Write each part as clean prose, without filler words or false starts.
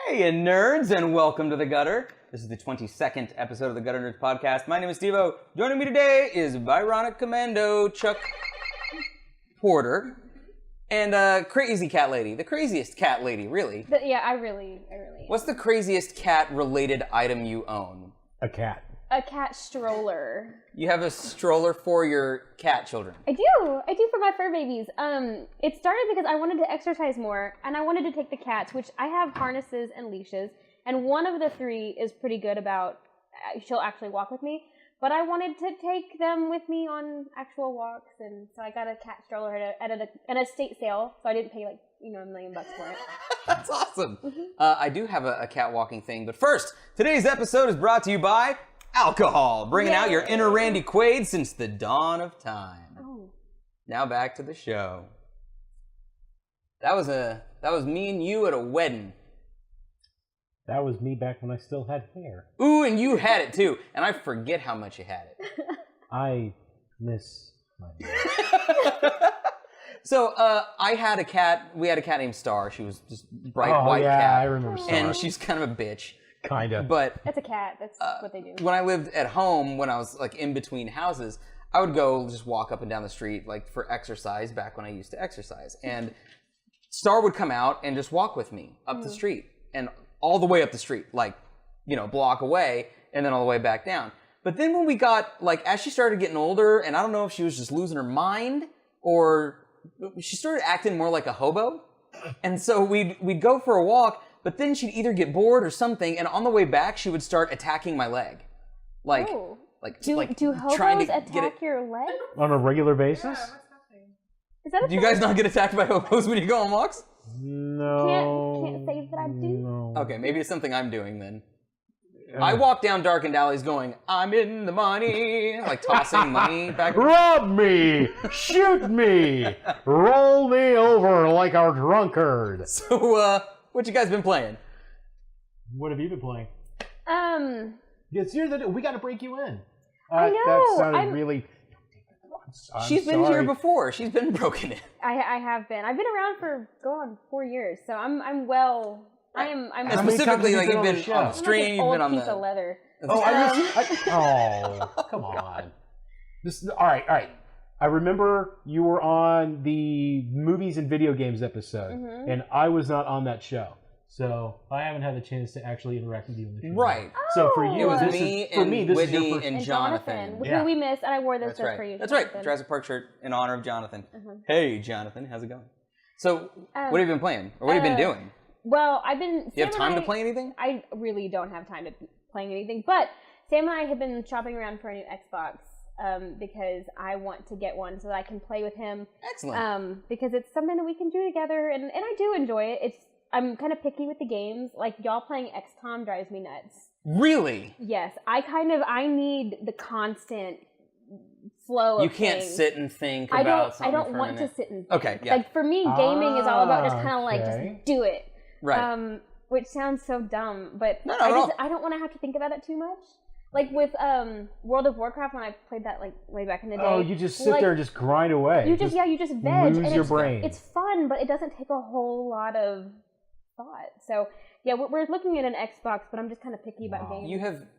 Hey, nerds, and welcome to The Gutter. This is the 22nd episode of the Gutter Nerds podcast. My name is Stevo. Joining me today is Byronic Commando Chuck Porter and CrazyCatLady, the craziest cat lady, really. I really. What's the craziest cat-related item you own? A cat. A cat stroller. You have a stroller for your cat children. I do for my fur babies. It started because I wanted to exercise more, and I wanted to take the cats, which I have harnesses and leashes, and one of the three is pretty good about, she'll actually walk with me, but I wanted to take them with me on actual walks, and so I got a cat stroller at an estate sale, so I didn't pay $1 million for it. That's awesome. I do have a cat walking thing, but first, today's episode is brought to you by alcohol, bringing out your inner Randy Quaid since the dawn of time. Oh. Now back to the show. That was me and you at a wedding. That was me back when I still had hair. Ooh, and you had it too, and I forget how much you had it. I miss my hair. So, I had a cat. We had a cat named Star. She was just bright white yeah, cat. I remember Star. And she's kind of a bitch. Kinda. But That's a cat. That's what they do. when I lived at home, when I was like in between houses, I would go just walk up and down the street like for exercise back when I used to exercise. And Star would come out and just walk with me up the street and all the way up the street, like, block away and then all the way back down. But then when we got, like, as she started getting older, and I don't know if she was just losing her mind or she started acting more like a hobo. And so we'd go for a walk, but then she'd either get bored or something, and on the way back, she would start attacking my leg. Like, Oh. like Do hobos trying to get attack it. your leg? On a regular basis? Is that a Do you thing? guys not get attacked by hobos when you go on walks? No. Can't say that I do. No. Okay, maybe it's something I'm doing then. I walk down darkened alleys going, I'm in the money, like tossing money back. Rob me! Shoot me! Roll me over like a drunkard! So, what you guys been playing? What have you been playing? Yes, We gotta break you in. I know, That sounded really... She's been here before. She's been broken in. I have been. I've been around for 4 years, so I'm well. I'm And How many specifically, times like have you've you been on been the show? on the I'm stream, you've old been on piece the. of leather. Oh, come on. All right. I remember you were on the movies and video games episode, and I was not on that show. So I haven't had the chance to actually interact with you on the show. Right. So for you, It was this me is, for and me, this is your Whitney first... and And Jonathan. Yeah. who we missed, and I wore this That's just right. for you. That's right. Jonathan. Jurassic Park shirt in honor of Jonathan. Hey, Jonathan, how's it going? So, what have you been playing? Or what have you been doing? Well, I've been. Do you have time to play anything? I really don't have time to playing anything, but Sam and I have been shopping around for a new Xbox because I want to get one so that I can play with him. Excellent. Because it's something that we can do together, and I do enjoy it. I'm kind of picky with the games. Like, y'all playing XCOM drives me nuts. Really? Yes, I need the constant flow of You can't things. sit and think I about something don't for a want minute. to sit and think. Okay, yeah. Like, for me, gaming is all about just kind of like, okay. just do it. Right. Which sounds so dumb, but No, not at all. I don't want to have to think about it too much. Like with World of Warcraft, when I played that like way back in the day. Oh, you just sit there and just grind away. You just veg. lose and your brain. It's fun, but it doesn't take a whole lot of thought. So yeah, we're looking at an Xbox, but I'm just kind of picky about games.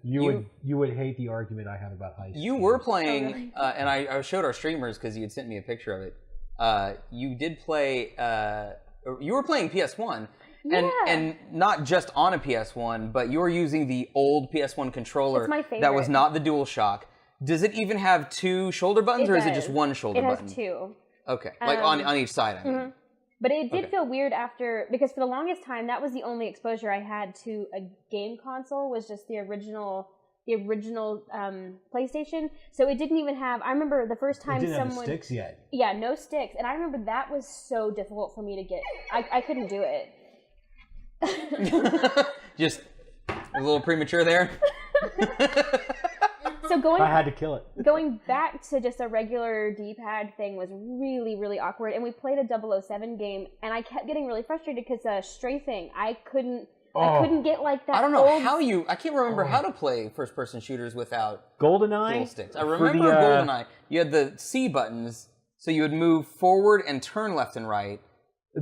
You would hate the argument I have about heist. You were playing, and I showed our streamers because you had sent me a picture of it. You did play. You were playing PS1. And not just on a PS1, but you're using the old PS1 controller It's my favorite. that was not the DualShock. Does it even have two shoulder buttons, or is it just one shoulder button? It has two. Okay, like on each side, I mean. But it did feel weird because for the longest time, that was the only exposure I had to a game console was just the original PlayStation. So it didn't even have. I remember the first time It didn't someone have the sticks yet. Yeah, no sticks, and I remember that was so difficult for me to get. I couldn't do it. Just a little premature there. So I had to kill it. Going back to just a regular D-pad thing was really, really awkward. And we played a 007 game, and I kept getting really frustrated because strafing. I couldn't get like that. I don't know how you. I can't remember how to play first-person shooters without GoldenEye dual sticks. I remember GoldenEye. You had the C buttons, so you would move forward and turn left and right.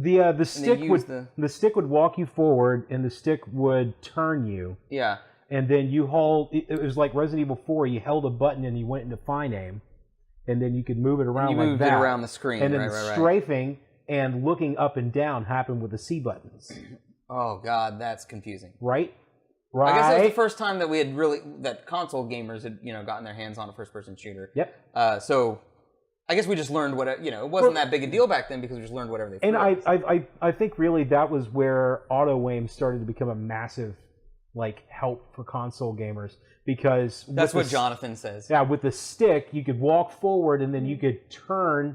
The stick would walk you forward, and the stick would turn you. Yeah. And then you hold. It was like Resident Evil 4. You held a button and you went into find aim, and then you could move it around. And you moved it around the screen. And then strafing and looking up and down happened with the C buttons. Oh God, that's confusing. Right. I guess that was the first time that we had that console gamers had gotten their hands on a first-person shooter. Yep. So I guess we just learned what it wasn't that big a deal back then because we just learned whatever they. And I think really that was where auto aim started to become a massive help for console gamers, because that's what Jonathan says. Yeah, with the stick you could walk forward and then you could turn,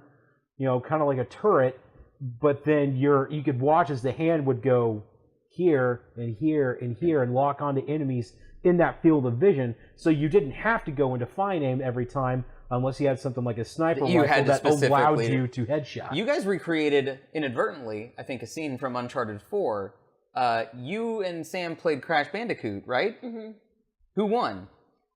kind of like a turret, but then you could watch as the hand would go here and here and here and lock onto enemies in that field of vision, so you didn't have to go into fine aim every time unless you had something like a sniper rifle that allowed you to headshot. You guys recreated inadvertently, I think, a scene from Uncharted 4. You and Sam played Crash Bandicoot, right? Mm-hmm. Who won?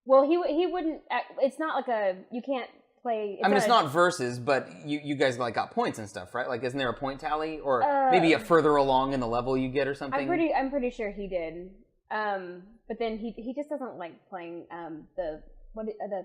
Well, he wouldn't. It's not like you can't play. It's not versus, but you guys got points and stuff, right? Isn't there a point tally, or maybe a further along in the level you get or something? I'm pretty sure he did. But then he just doesn't like playing the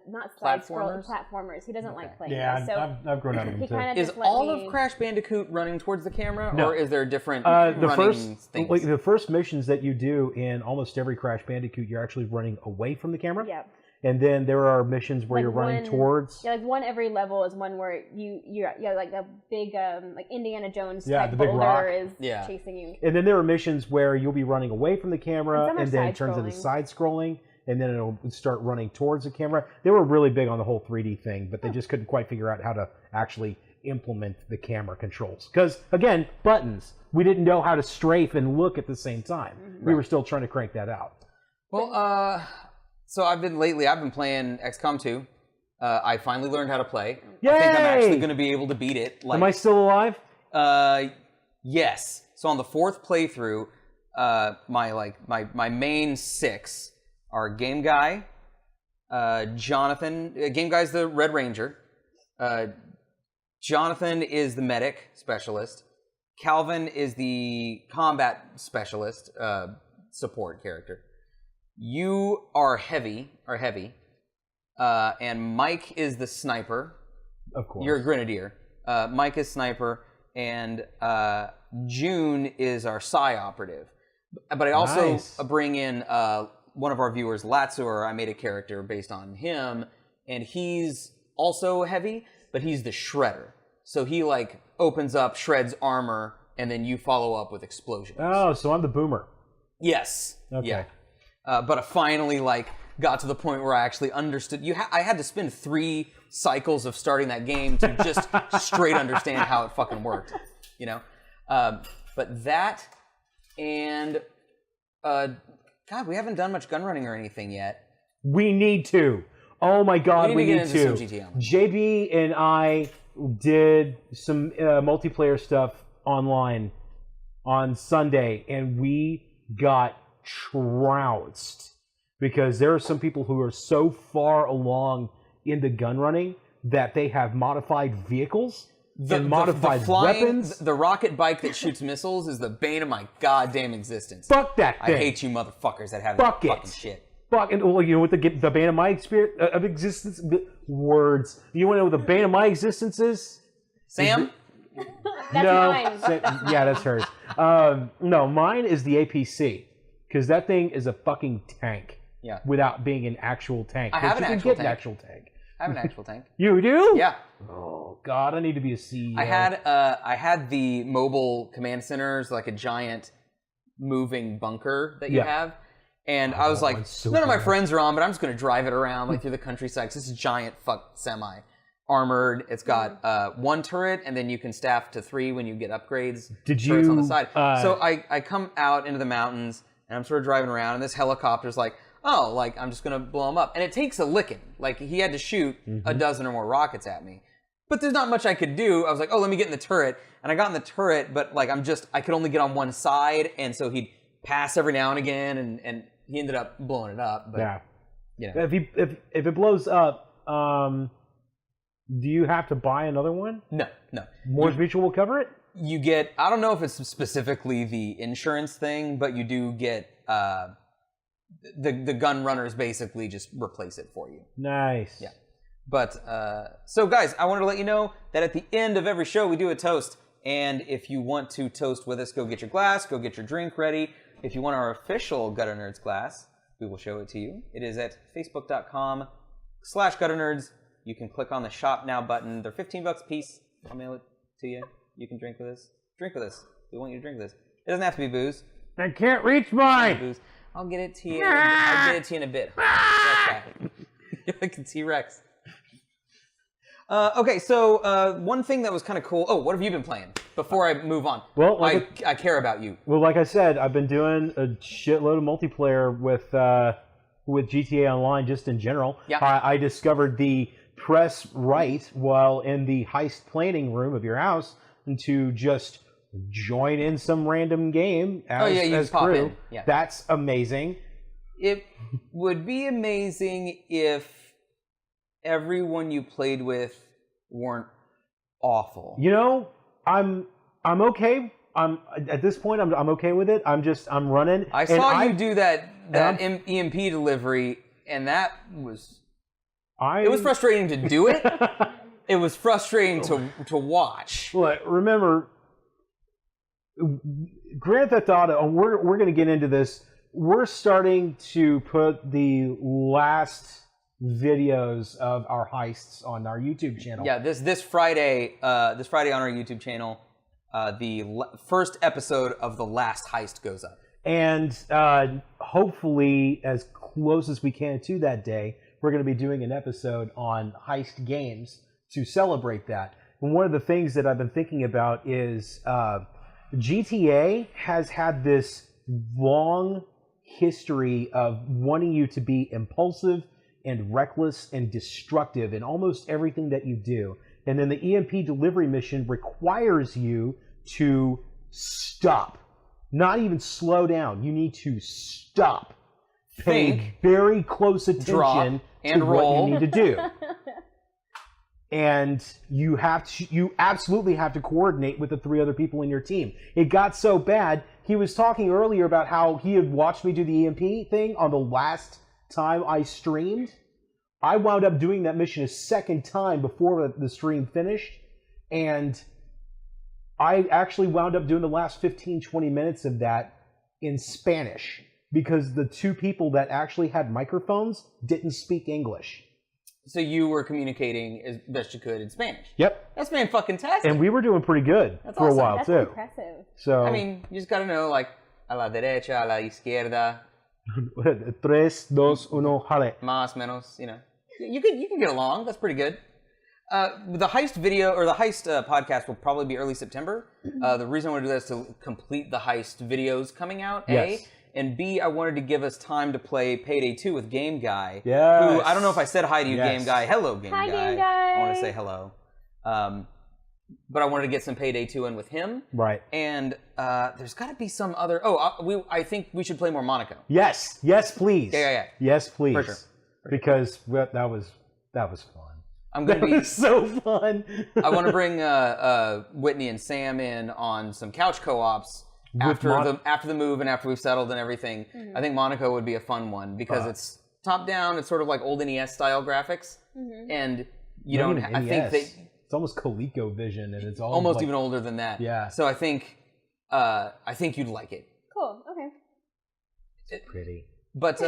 not platformers. He doesn't like playing. Yeah, so I've grown out of them too. Is all of Crash Bandicoot running towards the camera, or is there different things? The first missions that you do in almost every Crash Bandicoot, you're actually running away from the camera. Yeah. And then there are missions where you're running towards. Yeah, one every level is one where you're like a big Indiana Jones type the big boulder rock is chasing you. And then there are missions where you'll be running away from the camera, and then it turns into side scrolling, and then it'll start running towards the camera. They were really big on the whole 3D thing, but they just couldn't quite figure out how to actually implement the camera controls. Because again, buttons. We didn't know how to strafe and look at the same time. Mm-hmm. We were still trying to crank that out. Well, so I've been playing XCOM 2. I finally learned how to play. Yay! I think I'm actually going to be able to beat it. Am I still alive? Yes. So on the 4th playthrough, my main 6 are Game Guy, Jonathan. Game Guy's the Red Ranger. Jonathan is the medic specialist. Calvin is the combat specialist support character. You are heavy, and Mike is the sniper. Of course. You're a grenadier. Mike is sniper, and June is our Psi operative. But I also bring in one of our viewers, Latsur. I made a character based on him, and he's also heavy, but he's the shredder. So he opens up, shreds armor, and then you follow up with explosions. Oh, so I'm the boomer. Yes. Okay. Yeah. But I finally got to the point where I actually understood. I had to spend 3 cycles of starting that game to just straight understand how it fucking worked, But that and God, we haven't done much gun running or anything yet. We need to. Oh my God, we need to. Some GT JB and I did some multiplayer stuff online on Sunday, and we got trounced because there are some people who are so far along in the gun running that they have modified vehicles and modified weapons. The rocket bike that shoots missiles is the bane of my goddamn existence. Fuck that thing. I hate you motherfuckers that have that fucking shit. Fuck, and well, you know what the bane of my experience of existence words. You want to know what the bane of my existence is? Sam? That's mine. Yeah, that's hers. No, mine is the APC. Because that thing is a fucking tank. Yeah. Without being an actual tank. I have an actual tank. I have an actual tank. You do? Yeah. Oh God, I need to be a CEO. I had the mobile command centers, like a giant moving bunker that you have. And I was like, none of my friends are on, but I'm just going to drive it around through the countryside. It's this giant semi. Armored. It's got 1 turret, and then you can staff to 3 when you get upgrades. Turrets on the side. So I come out into the mountains, and I'm sort of driving around, and this helicopter's I'm just going to blow him up. And it takes a licking. He had to shoot a dozen or more rockets at me. But there's not much I could do. I was like, let me get in the turret. And I got in the turret, but I could only get on one side, and so he'd pass every now and again, and he ended up blowing it up. But, If it blows up, do you have to buy another one? No. Morse Mutual will cover it? you get, I don't know if it's specifically the insurance thing, but you do get the gun runners basically just replace it for you. Nice. Yeah. But, so guys, I wanted to let you know that at the end of every show, we do a toast. And if you want to toast with us, go get your glass, go get your drink ready. If you want our official Gutter Nerds glass, we will show it to you. It is at facebook.com/Gutter Nerds. You can click on the Shop Now button. They're $15 a piece. I'll mail it to you. You can drink with us. Drink with us. We want you to drink with us. It doesn't have to be booze. I can't reach mine. Booze. I'll get it to you. I'll get it to you in a bit. You're like a T-Rex. Okay, so one thing that was kind of cool. Oh, what have you been playing? Before I move on. Well, I care about you. Well, like I said, I've been doing a shitload of multiplayer with GTA Online just in general. Yeah. I discovered the press right while in the heist planning room of your house and to just join in some random game as pop crew. in. Yeah. That's amazing. It would be amazing if everyone you played with weren't awful. You know, I'm okay. At this point I'm okay with it. I'm running. I saw you do that EMP delivery, and that was it was frustrating to do it. It was frustrating to watch. Look, remember, Grand Theft Auto. We're going to get into this. We're starting to put the last videos of our heists on our YouTube channel. Yeah, this Friday on our YouTube channel, the first episode of the last heist goes up. And hopefully, as close as we can to that day, we're going to be doing an episode on heist games to celebrate that. And one of the things that I've been thinking about is GTA has had this long history of wanting you to be impulsive and reckless and destructive in almost everything that you do. And then the EMP delivery mission requires you to stop. Not even slow down. You need to stop. Pay very close attention to what you need to do. And you absolutely have to coordinate with the 3 other people in your team. It got so bad, he was talking earlier about how he had watched me do the EMP thing on the last time I streamed. I wound up doing that mission a second time before the stream finished, and I actually wound up doing the last 15-20 minutes of that in Spanish because the 2 people that actually had microphones didn't speak English. So you were communicating as best you could in Spanish. Yep. That's fantastic. And we were doing pretty good That's for awesome. a while, That's too. impressive. So, I mean, you just gotta know, like, a la derecha, a la izquierda, 3, 2, 1, jale. más menos, you know. You can get along. That's pretty good. The heist video, or the heist podcast will probably be early September. The reason I want to do that is to complete the heist videos coming out, Yes. A. And B, I wanted to give us time to play Payday 2 with Game Guy. Yes. Who, I don't know if I said hi to you, Yes. Game Guy. Hello, Game Guy. Hi, Game Guy. I want to say hello. But I wanted to get some Payday 2 in with him. Right. And there's got to be some other... I think we should play more Monaco. Yes. Yes, please. Yeah. Yes, please. For sure. Because that was fun. I'm going That to be... was so fun. I want to bring Whitney and Sam in on some couch co-ops after the move and after we've settled and everything. Mm-hmm. I think Monaco would be a fun one because it's top down. It's sort of like old NES style graphics, and you don't. I think it's almost ColecoVision, and it's all almost like, even older than that. Yeah. So I think you'd like it. Cool. Okay. It's pretty. But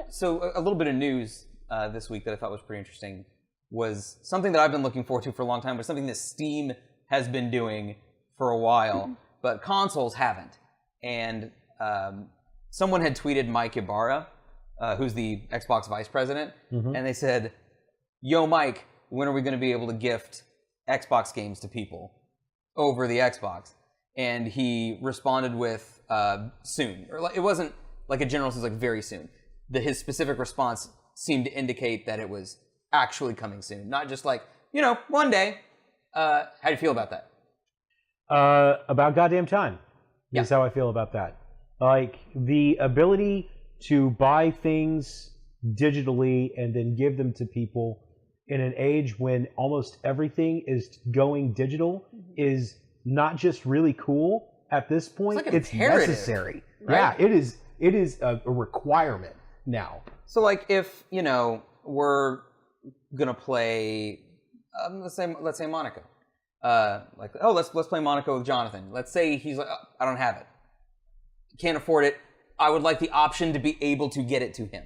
so a little bit of news this week that I thought was pretty interesting was something that I've been looking forward to for a long time, but something that Steam has been doing for a while, but consoles haven't. And someone had tweeted Mike Ibarra, who's the Xbox vice president, and they said, "Yo, Mike, when are we going to be able to gift Xbox games to people over the Xbox?" And he responded with soon. Or it wasn't like a general sense, like very soon. His specific response seemed to indicate that it was actually coming soon, not just like, one day. How do you feel about that? About goddamn time is how I feel about that. Like, the ability to buy things digitally and then give them to people in an age when almost everything is going digital is not just really cool at this point, it's necessary. Right? Yeah, it is a requirement now. So like if, we're gonna play let's say Monaco. Let's play Monaco with Jonathan. Let's say he's like, I don't have it. Can't afford it. I would like the option to be able to get it to him.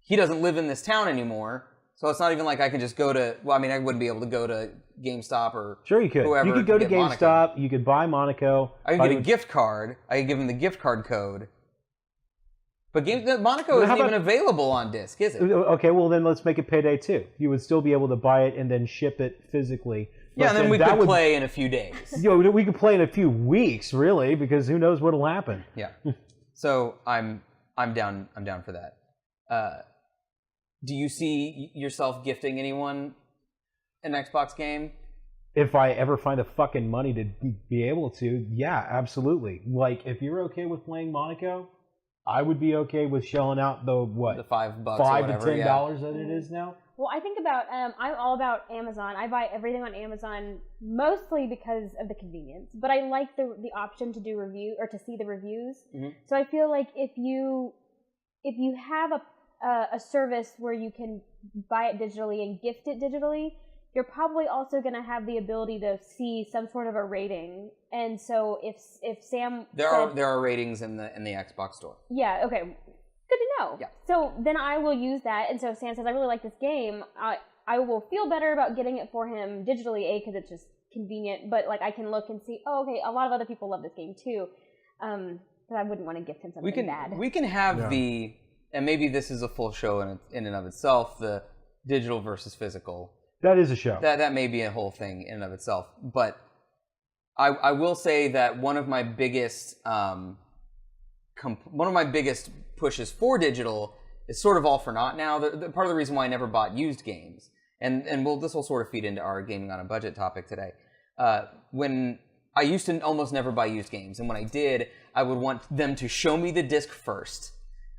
He doesn't live in this town anymore, so it's not even like I can just go to, I wouldn't be able to go to GameStop or Sure you could. whoever. You could go to GameStop. Monaco. You could buy Monaco. I could get a gift card. I could give him the gift card code. But Monaco isn't even available on disc, is it? Okay, well then let's make it Payday 2. You would still be able to buy it and then ship it physically. Yeah, and then we could play in a few days. We could play in a few weeks, really, because who knows what'll happen. Yeah. So I'm down for that. Do you see yourself gifting anyone an Xbox game? If I ever find the fucking money to be able to, yeah, absolutely. Like, if you're okay with playing Monaco, I would be okay with shelling out the $5 $5 or to $10 that it is now. Well, I think about, I'm all about Amazon. I buy everything on Amazon mostly because of the convenience, but I like the option to do review or to see the reviews. Mm-hmm. So I feel like if you have a service where you can buy it digitally and gift it digitally, you're probably also going to have the ability to see some sort of a rating. And so if Sam there are ratings in the Xbox store. Yeah, okay. Good to know. Yeah. So then I will use that. And so if Sam says, I really like this game, I will feel better about getting it for him digitally, because it's just convenient. But like I can look and see, okay, a lot of other people love this game too. But I wouldn't want to gift him something bad. We can have and maybe this is a full show in and of itself, the digital versus physical. That is a show. That may be a whole thing in and of itself. But I will say that one of my biggest pushes for digital is sort of all for naught now. Part of the reason why I never bought used games, and this will sort of feed into our gaming on a budget topic today. When I used to almost never buy used games, and when I did, I would want them to show me the disc first.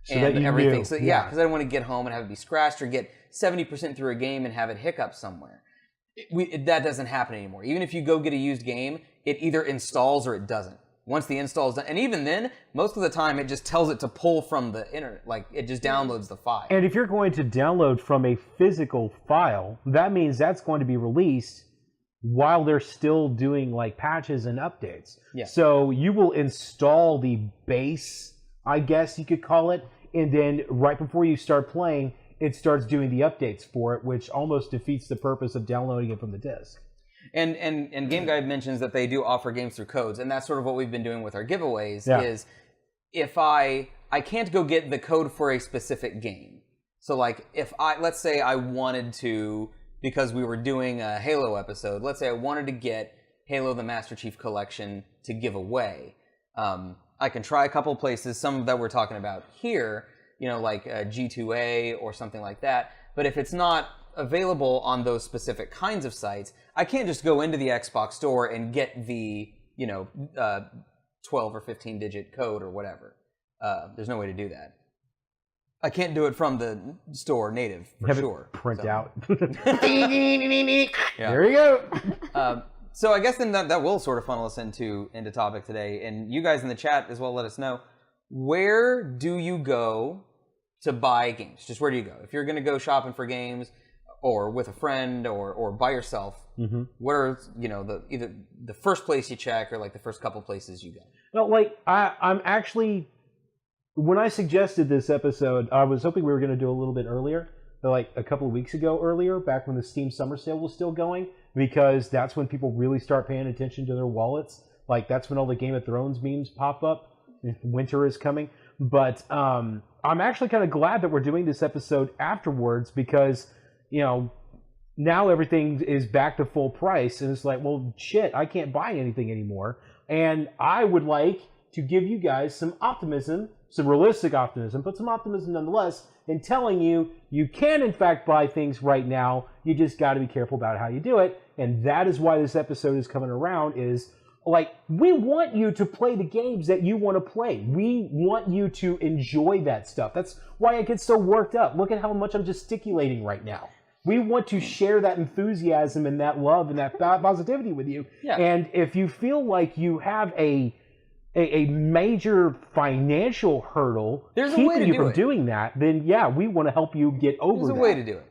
So and that you everything. Knew. So yeah, because I didn't want to get home and have it be scratched or get 70% through a game and have it hiccup somewhere. That doesn't happen anymore. Even if you go get a used game, it either installs or it doesn't. Once the install is done, and even then, most of the time, it just tells it to pull from the internet. Like, it just downloads the file. And if you're going to download from a physical file, that means that's going to be released while they're still doing, like, patches and updates. Yeah. So you will install the base, I guess you could call it, and then right before you start playing, it starts doing the updates for it, which almost defeats the purpose of downloading it from the disc. And Game Guide mentions that they do offer games through codes, and that's sort of what we've been doing with our giveaways, is if I can't go get the code for a specific game. So like let's say I wanted to, because we were doing a Halo episode, let's say I wanted to get Halo the Master Chief Collection to give away. I can try a couple places, some that we're talking about here, like G2A or something like that. But if it's not available on those specific kinds of sites, I can't just go into the Xbox store and get the 12 or 15 digit code or whatever. There's no way to do that. I can't do it from the store native for sure. Print out. Yeah. There you go. So I guess then that will sort of funnel us into topic today. And you guys in the chat as well, let us know, where do you go to buy games? Just where do you go? If you're going to go shopping for games, or with a friend, or by yourself, what are either the first place you check or like the first couple places you go? No, like I'm actually, when I suggested this episode, I was hoping we were going to do a little bit earlier, like a couple of weeks ago earlier, back when the Steam Summer Sale was still going, because that's when people really start paying attention to their wallets. Like that's when all the Game of Thrones memes pop up. Winter is coming. But I'm actually kind of glad that we're doing this episode afterwards, because now everything is back to full price, and it's like, well, shit, I can't buy anything anymore. And I would like to give you guys some optimism, some realistic optimism, but some optimism nonetheless, in telling you can in fact buy things right now. You just got to be careful about how you do it. And that is why this episode is coming around, is like, we want you to play the games that you want to play. We want you to enjoy that stuff. That's why I get so worked up. Look at how much I'm gesticulating right now. We want to share that enthusiasm and that love and that positivity with you. Yeah. And if you feel like you have a major financial hurdle keeping you from doing that, then yeah, we want to help you get over that. There's a way to do it.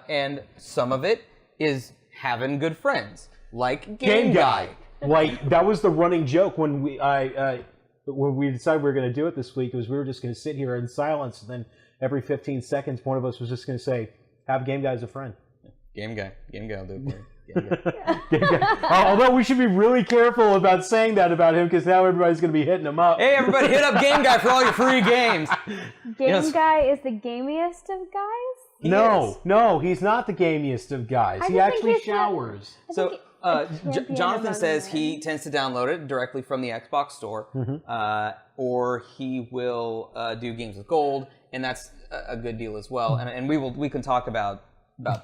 And some of it is having good friends, like Game Guy. Like, that was the running joke when we decided we were going to do it this week, was we were just going to sit here in silence, and then every 15 seconds, one of us was just going to say, have Game Guy as a friend. Game Guy will do it for you. Game Guy. Although we should be really careful about saying that about him, because now everybody's going to be hitting him up. Hey, everybody, hit up Game Guy for all your free games. Game Guy is the gamiest of guys? No, he's not the gamiest of guys. He actually showers. So, Jonathan says he tends to download it directly from the Xbox store, or he will do games with gold, and that's a good deal as well. And we can talk about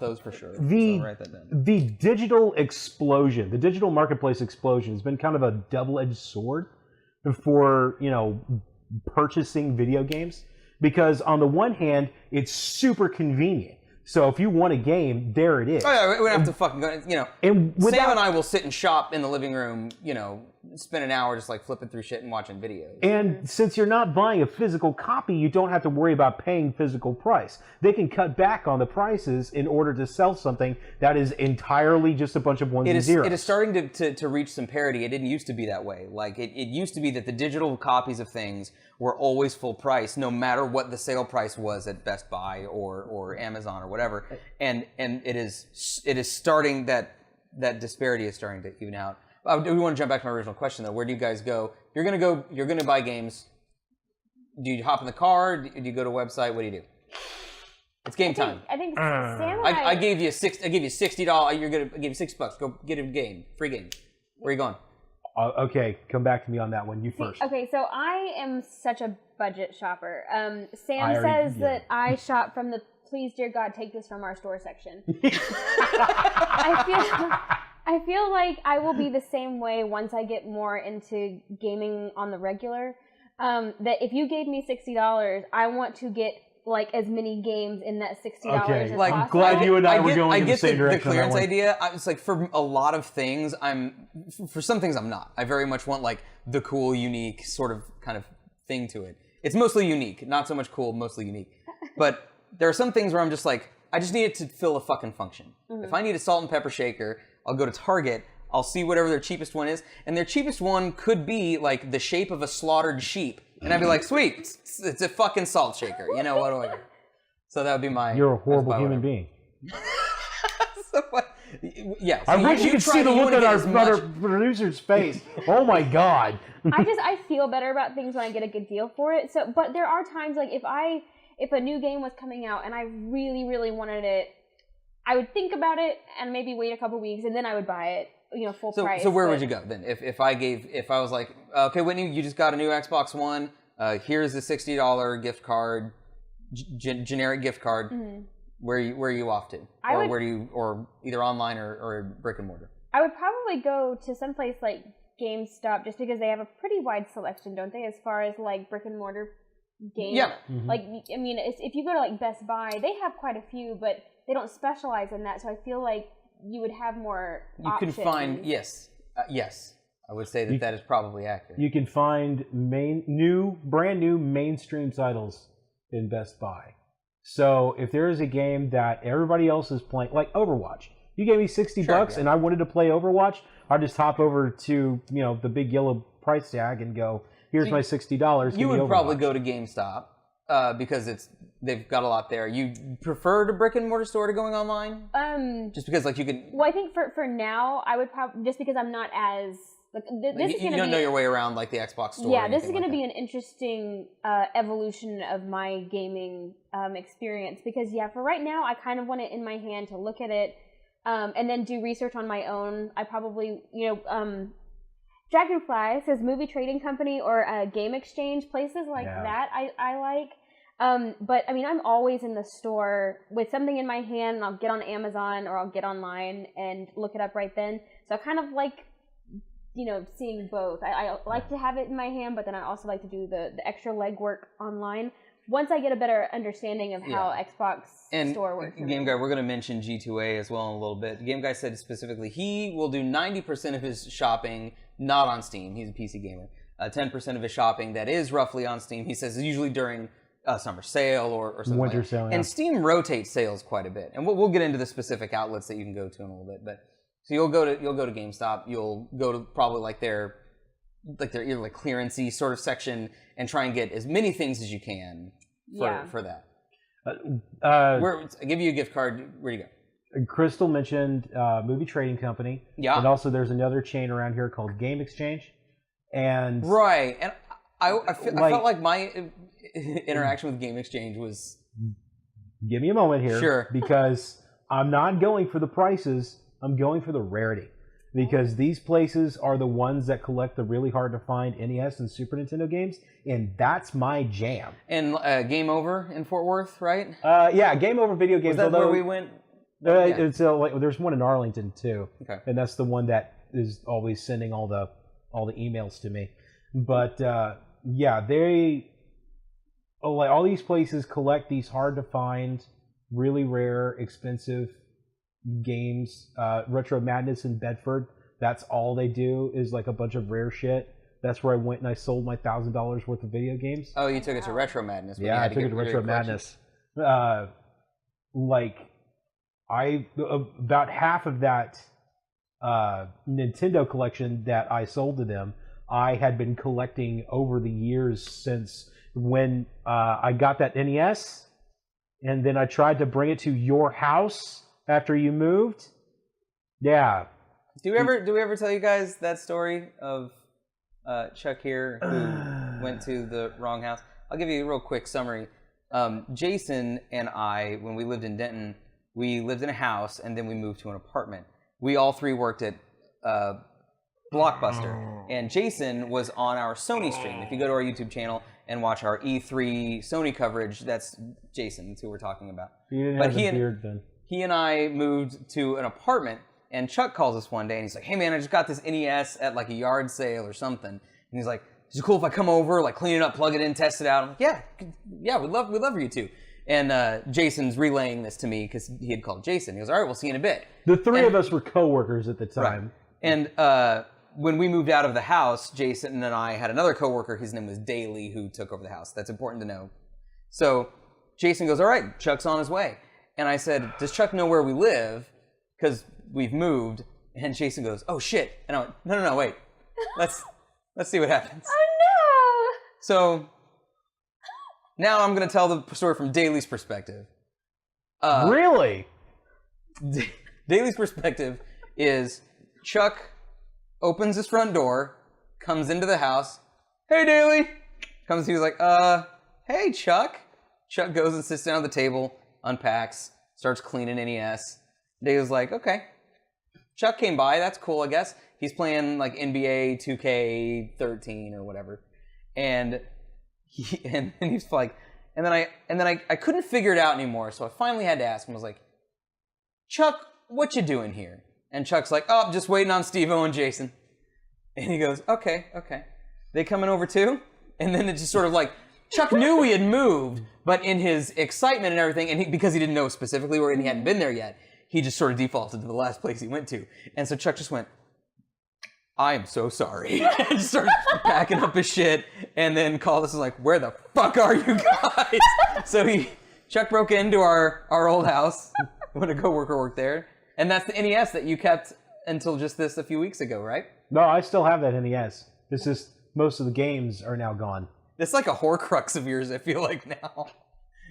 those for sure. So write that down. The digital explosion, the digital marketplace explosion, has been kind of a double-edged sword for purchasing video games, because on the one hand, it's super convenient. So if you want a game, there it is. Oh yeah, we don't have to fucking go. And Sam and I will sit and shop in the living room. Spend an hour just like flipping through shit and watching videos. And since you're not buying a physical copy, you don't have to worry about paying physical price. They can cut back on the prices in order to sell something that is entirely just a bunch of ones and zeros. It is starting to reach some parity. It didn't used to be that way. Like it used to be that the digital copies of things were always full price, no matter what the sale price was at Best Buy or Amazon or whatever. And it is starting that disparity is starting to even out. We want to jump back to my original question though. Where do you guys go? You're gonna buy games. Do you hop in the car? Do you go to a website? What do you do? It's game time. I think Sam and I gave you $60. I gave you $6. Go get a game, free game. Where are you going? Okay, come back to me on that one. You first. Okay, so I am such a budget shopper. Sam says that I shop from the please, dear God, take this from our store section. I feel like I will be the same way once I get more into gaming on the regular. That if you gave me $60, I want to get like as many games in that $60 as possible. I'm glad you and I were going in the same direction. I get the clearance idea. It's like for a lot of things, for some things I'm not. I very much want like the cool, unique sort of kind of thing to it. It's mostly unique, not so much cool, mostly unique. But there are some things where I'm just like, I just need it to fill a fucking function. If I need a salt and pepper shaker, I'll go to Target, I'll see whatever their cheapest one is, and their cheapest one could be like the shape of a slaughtered sheep. And I'd be like, sweet, it's a fucking salt shaker. What do I do? So that would be my... You're a horrible human being. So what? Yeah. So I wish you could see the look on our producer's face. Oh my God. I feel better about things when I get a good deal for it. So, but there are times like if a new game was coming out and I really, really wanted it, I would think about it and maybe wait a couple weeks and then I would buy it, full price. So where would you go then? If I was like, okay, Whitney, you just got a new Xbox One. Here's the $60 gift card, generic gift card. Mm-hmm. Where are you off to? Or either online or brick and mortar? I would probably go to someplace like GameStop just because they have a pretty wide selection, don't they, as far as like brick and mortar games? Yeah. Mm-hmm. Like, I mean, if you go to like Best Buy, they have quite a few, but they don't specialize in that, so I feel like you would have more options. You can find, yes. I would say that is probably accurate. You can find brand new mainstream titles in Best Buy. So if there is a game that everybody else is playing, like Overwatch, you gave me $60 and I wanted to play Overwatch, I'd just hop over to the big yellow price tag and go, here's my $60. You would probably go to GameStop because they've got a lot there. You prefer to brick and mortar store to going online? Just because you could. Well, I think for now I would probably, just because I'm not as. You don't know your way around like the Xbox store. Yeah, this is going to be an interesting evolution of my gaming experience because for right now I kind of want it in my hand to look at it and then do research on my own. I probably Dragonfly says movie trading company or game exchange, places like that I like. But I mean I'm always in the store with something in my hand and I'll get on Amazon or I'll get online and look it up right then. So I kind of like seeing both. I like to have it in my hand, but then I also like to do the extra legwork online. once I get a better understanding of how Xbox Store works. And Game Guy, we're going to mention G2A as well in a little bit. Game Guy said specifically he will do 90% of his shopping not on Steam. He's a PC gamer. 10% of his shopping that is roughly on Steam, he says, is usually during summer sale or something winter like that. sale. Yeah. And Steam rotates sales quite a bit. And we'll get into the specific outlets that you can go to in a little bit. But so you'll go to GameStop. You'll go to probably like their clearance-y sort of section and try and get as many things as you can for that. I give you a gift card. Where do you go? Crystal mentioned Movie Trading Company. Yeah. And also there's another chain around here called Game Exchange. And right. And I felt like my interaction with Game Exchange was... Give me a moment here. Sure. Because I'm not going for the prices. I'm going for the rarity. Because these places are the ones that collect the really hard to find NES and Super Nintendo games, and that's my jam. And Game Over in Fort Worth, right? Yeah, Game Over video games. Was that where we went? It's there's one in Arlington too, okay. And that's the one that is always sending all the emails to me. But yeah, they all these places collect these hard to find, really rare, expensive games. Retro Madness in Bedford, that's all they do is like a bunch of rare shit. That's where I went and I sold my $1,000 worth of video games. Oh, you took it to Retro Madness. Yeah, I took it to Retro Madness. About half of that Nintendo collection that I sold to them, I had been collecting over the years since when I got that NES, and then I tried to bring it to your house after you moved. Yeah. Do we ever tell you guys that story of Chuck here who went to the wrong house? I'll give you a real quick summary. Jason and I, when we lived in Denton, we lived in a house and then we moved to an apartment. We all three worked at Blockbuster, and Jason was on our Sony stream. If you go to our YouTube channel and watch our E3 Sony coverage, that's Jason. That's who we're talking about. He didn't have a beard then. He and I moved to an apartment, and Chuck calls us one day, and he's like, "Hey man, I just got this NES at like a yard sale or something." And he's like, "Is it cool if I come over, like clean it up, plug it in, test it out?" I'm like, "Yeah, we'd love for you to." And Jason's relaying this to me because he had called Jason. He goes, "All right, we'll see you in a bit." The three of us were coworkers at the time. Right. And when we moved out of the house, Jason and I had another coworker. His name was Daly, who took over the house. That's important to know. So Jason goes, "All right, Chuck's on his way." And I said, "Does Chuck know where we live? Because we've moved." And Jason goes, "Oh shit!" And I went, "No, wait. Let's see what happens." Oh no! So now I'm going to tell the story from Daly's perspective. Really? Daly's perspective is Chuck opens his front door, comes into the house. "Hey, Daly!" He's like, "Hey, Chuck." Chuck goes and sits down at the table, unpacks, starts cleaning NES. Daly's like, "Okay." Chuck came by, that's cool, I guess. He's playing like NBA 2K13 or whatever. And he's like, and then I couldn't figure it out anymore, so I finally had to ask him. I was like, "Chuck, what you doing here?" And Chuck's like, "Oh, just waiting on Stevo and Jason." And he goes, Okay. They coming over too? And then it just sort of like, Chuck knew we had moved, but in his excitement and everything, and because he didn't know specifically where, and he hadn't been there yet, he just sort of defaulted to the last place he went to. And so Chuck just went, "I am so sorry." And just started packing up his shit, and then called us and was like, "Where the fuck are you guys?" So Chuck broke into our old house when a coworker worked there. And that's the NES that you kept until just a few weeks ago, right? No, I still have that NES. It's just most of the games are now gone. It's like a Horcrux of yours, I feel like now.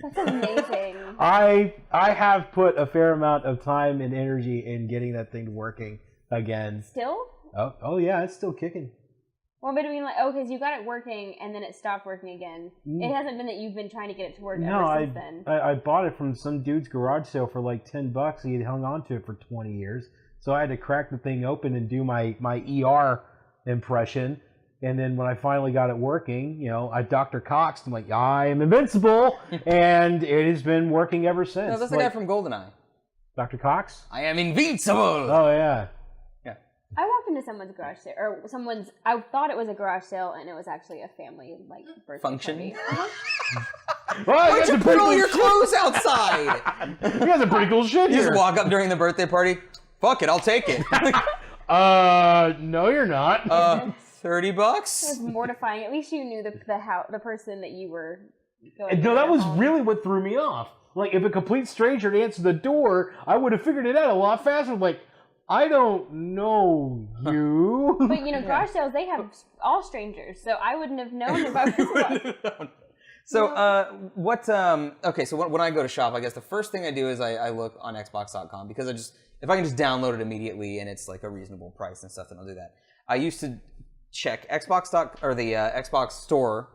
That's amazing. I have put a fair amount of time and energy in getting that thing working again. Still? Oh yeah, it's still kicking. Well, but I mean, like, because you got it working and then it stopped working again. It hasn't been that you've been trying to get it to work ever since then. I bought it from some dude's garage sale for like $10. He had hung on to it for 20 years. So I had to crack the thing open and do my ER impression. And then when I finally got it working, I Dr. Coxed. I'm like, "I am invincible." And it has been working ever since. No, that's the guy from GoldenEye. Dr. Cox? "I am invincible." Oh, yeah. I walked into someone's garage sale, or I thought it was a garage sale, and it was actually a family, birthday function. party. Why'd you put all your clothes outside? You guys are pretty cool shit You here. just walk up during the birthday party. Fuck it, I'll take it. No, you're not. It $30? was mortifying. At least you knew the person that you were going No, that was home. really what threw me off. Like, if a complete stranger had answered the door, I would have figured it out a lot faster. Like, I don't know you. But garage sales, they have all strangers, so I wouldn't have known if I was one. So, okay, so when I go to shop, I guess the first thing I do is I look on Xbox.com because if I can just download it immediately and it's like a reasonable price and stuff, then I'll do that. I used to check the Xbox store,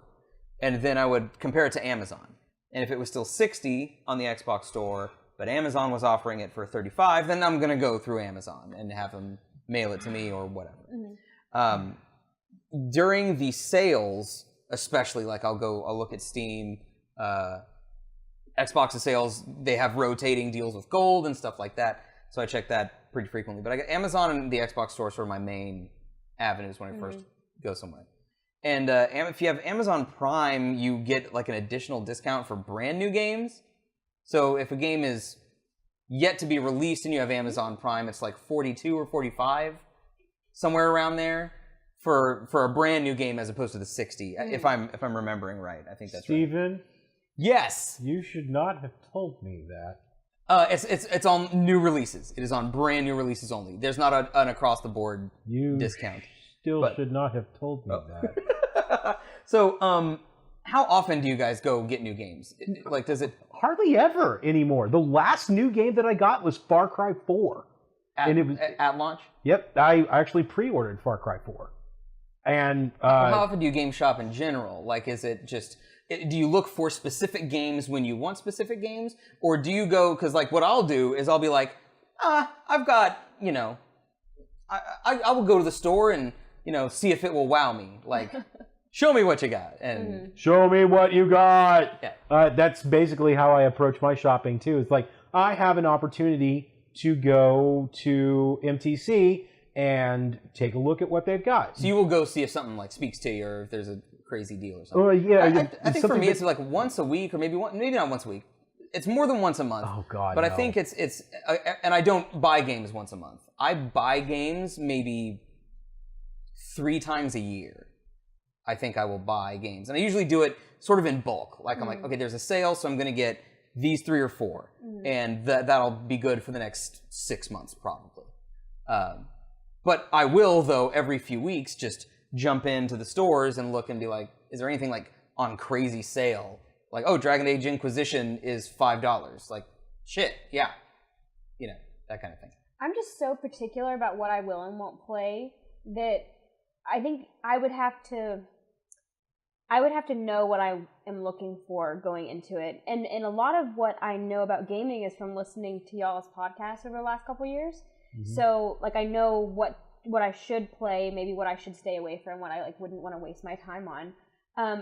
and then I would compare it to Amazon. And if it was still $60 on the Xbox store, but Amazon was offering it for $35, then I'm going to go through Amazon and have them mail it to me or whatever. Mm-hmm. During the sales, especially, like I'll look at Steam, Xbox's sales, they have rotating deals with gold and stuff like that. So I check that pretty frequently. But I get Amazon and the Xbox store sort of my main avenues when I first go somewhere. And if you have Amazon Prime, you get like an additional discount for brand new games. So if a game is yet to be released and you have Amazon Prime, it's like 42 or 45, somewhere around there for a brand new game as opposed to the 60. If I'm remembering right, I think that's Steven, right. Yes. You should not have told me that. It's on new releases. It is on brand new releases only. There's not an across the board discount. Still should not have told me that. So, how often do you guys go get new games? Like, does it hardly ever anymore? The last new game that I got was Far Cry 4, and it was at launch. Yep, I actually pre-ordered Far Cry 4. And how often do you game shop in general? Like, is it just? Do you look for specific games when you want specific games, or do you go? Because like, what I'll do is I'll be like, I've got I will go to the store and see if it will wow me. Like, show me what you got and show me what you got. Yeah. That's basically how I approach my shopping too. It's like I have an opportunity to go to MTC and take a look at what they've got. So you will go see if something like speaks to you, or if there's a crazy deal or something. Well, yeah, I think for me it's like once a week, or maybe not once a week. It's more than once a month. Oh God! But no. I think it's and I don't buy games once a month. I buy games maybe 3 times a year. I think I will buy games, and I usually do it sort of in bulk. Like I'm like, okay, there's a sale, so I'm going to get these 3 or 4, and that'll be good for the next 6 months probably. But I will, though, every few weeks just jump into the stores and look and be like, is there anything like on crazy sale? Like, oh, Dragon Age Inquisition is $5. Like, shit, yeah. That kind of thing. I'm just so particular about what I will and won't play that I think I would have to know what I am looking for going into it. And a lot of what I know about gaming is from listening to y'all's podcasts over the last couple of years. Mm-hmm. So, like, I know what I should play, maybe what I should stay away from, what I wouldn't want to waste my time on.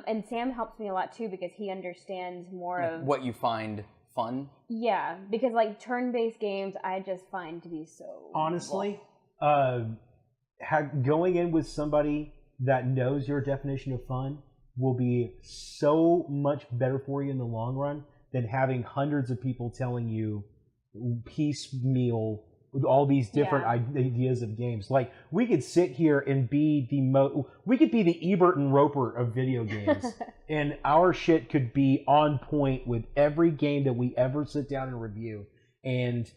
And Sam helps me a lot too because he understands more of what you find fun. Yeah, because like turn-based games, I just find to be so honestly, going in with somebody that knows your definition of fun will be so much better for you in the long run than having hundreds of people telling you piecemeal all these different ideas of games. Like, we could sit here and be we could be the Ebert and Roper of video games, and our shit could be on point with every game that we ever sit down and review. And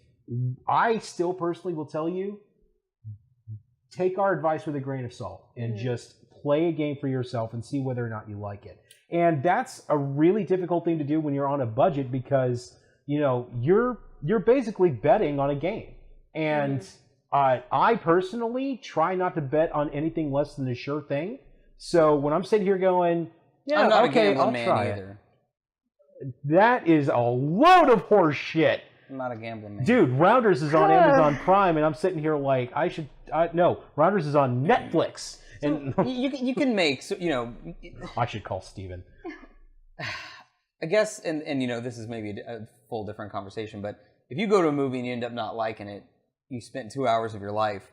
I still personally will tell you, take our advice with a grain of salt and just play a game for yourself and see whether or not you like it. And that's a really difficult thing to do when you're on a budget because, you're basically betting on a game. And I personally try not to bet on anything less than a sure thing. So when I'm sitting here going, yeah, I'm not okay, a gambling I'll man try either. That is a load of horse shit. I'm not a gambling man. Dude, Rounders is on Amazon Prime, and I'm sitting here like, no, Rounders is on Netflix. And you can make, I should call Steven. I guess, and this is maybe a full different conversation, but if you go to a movie and you end up not liking it, you spent 2 hours of your life.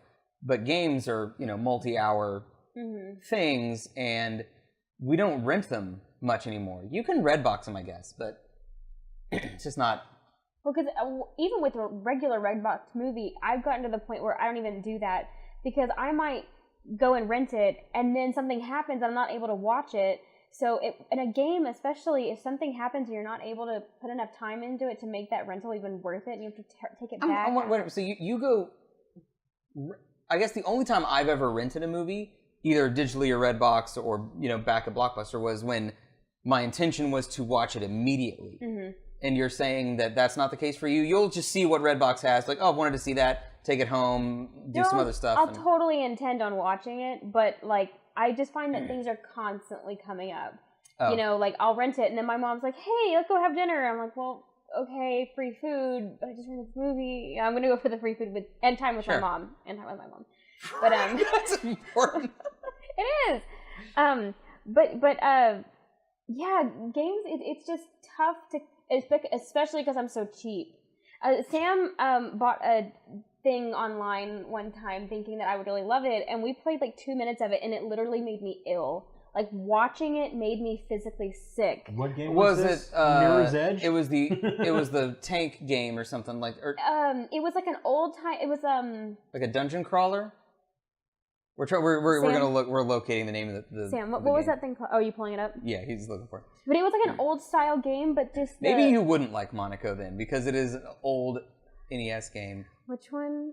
But games are, multi-hour things, and we don't rent them much anymore. You can Redbox them, I guess, but it's just not. Well, because even with a regular Redbox movie, I've gotten to the point where I don't even do that because I might go and rent it, and then something happens, I'm not able to watch it. So in a game, especially, if something happens and you're not able to put enough time into it to make that rental even worth it, and you have to take it back. So you go... I guess the only time I've ever rented a movie, either digitally or Redbox or back at Blockbuster, was when my intention was to watch it immediately. Mm-hmm. And you're saying that that's not the case for you? You'll just see what Redbox has, like, oh, I wanted to see that, take it home, do some other stuff. I'll totally intend on watching it, but like I just find that things are constantly coming up. Oh. Like I'll rent it, and then my mom's like, "Hey, let's go have dinner." I'm like, "Well, okay, free food. I just rented this movie. Yeah, I'm gonna go for the free food and time with my mom. But that's important. It is. Yeah, games. It's just tough to, especially because I'm so cheap. Sam bought a thing online one time thinking that I would really love it, and we played like 2 minutes of it, and it literally made me ill. Like watching it made me physically sick. What game was this? Mirror's Edge? It was the tank game or something like. It was like an old time. It was like a dungeon crawler. We're locating the name of the Sam, what was that thing called? Oh, are you pulling it up? Yeah, he's looking for it. But it was like an old style game, but just maybe you wouldn't like Monaco then because it is an old NES game. Which one?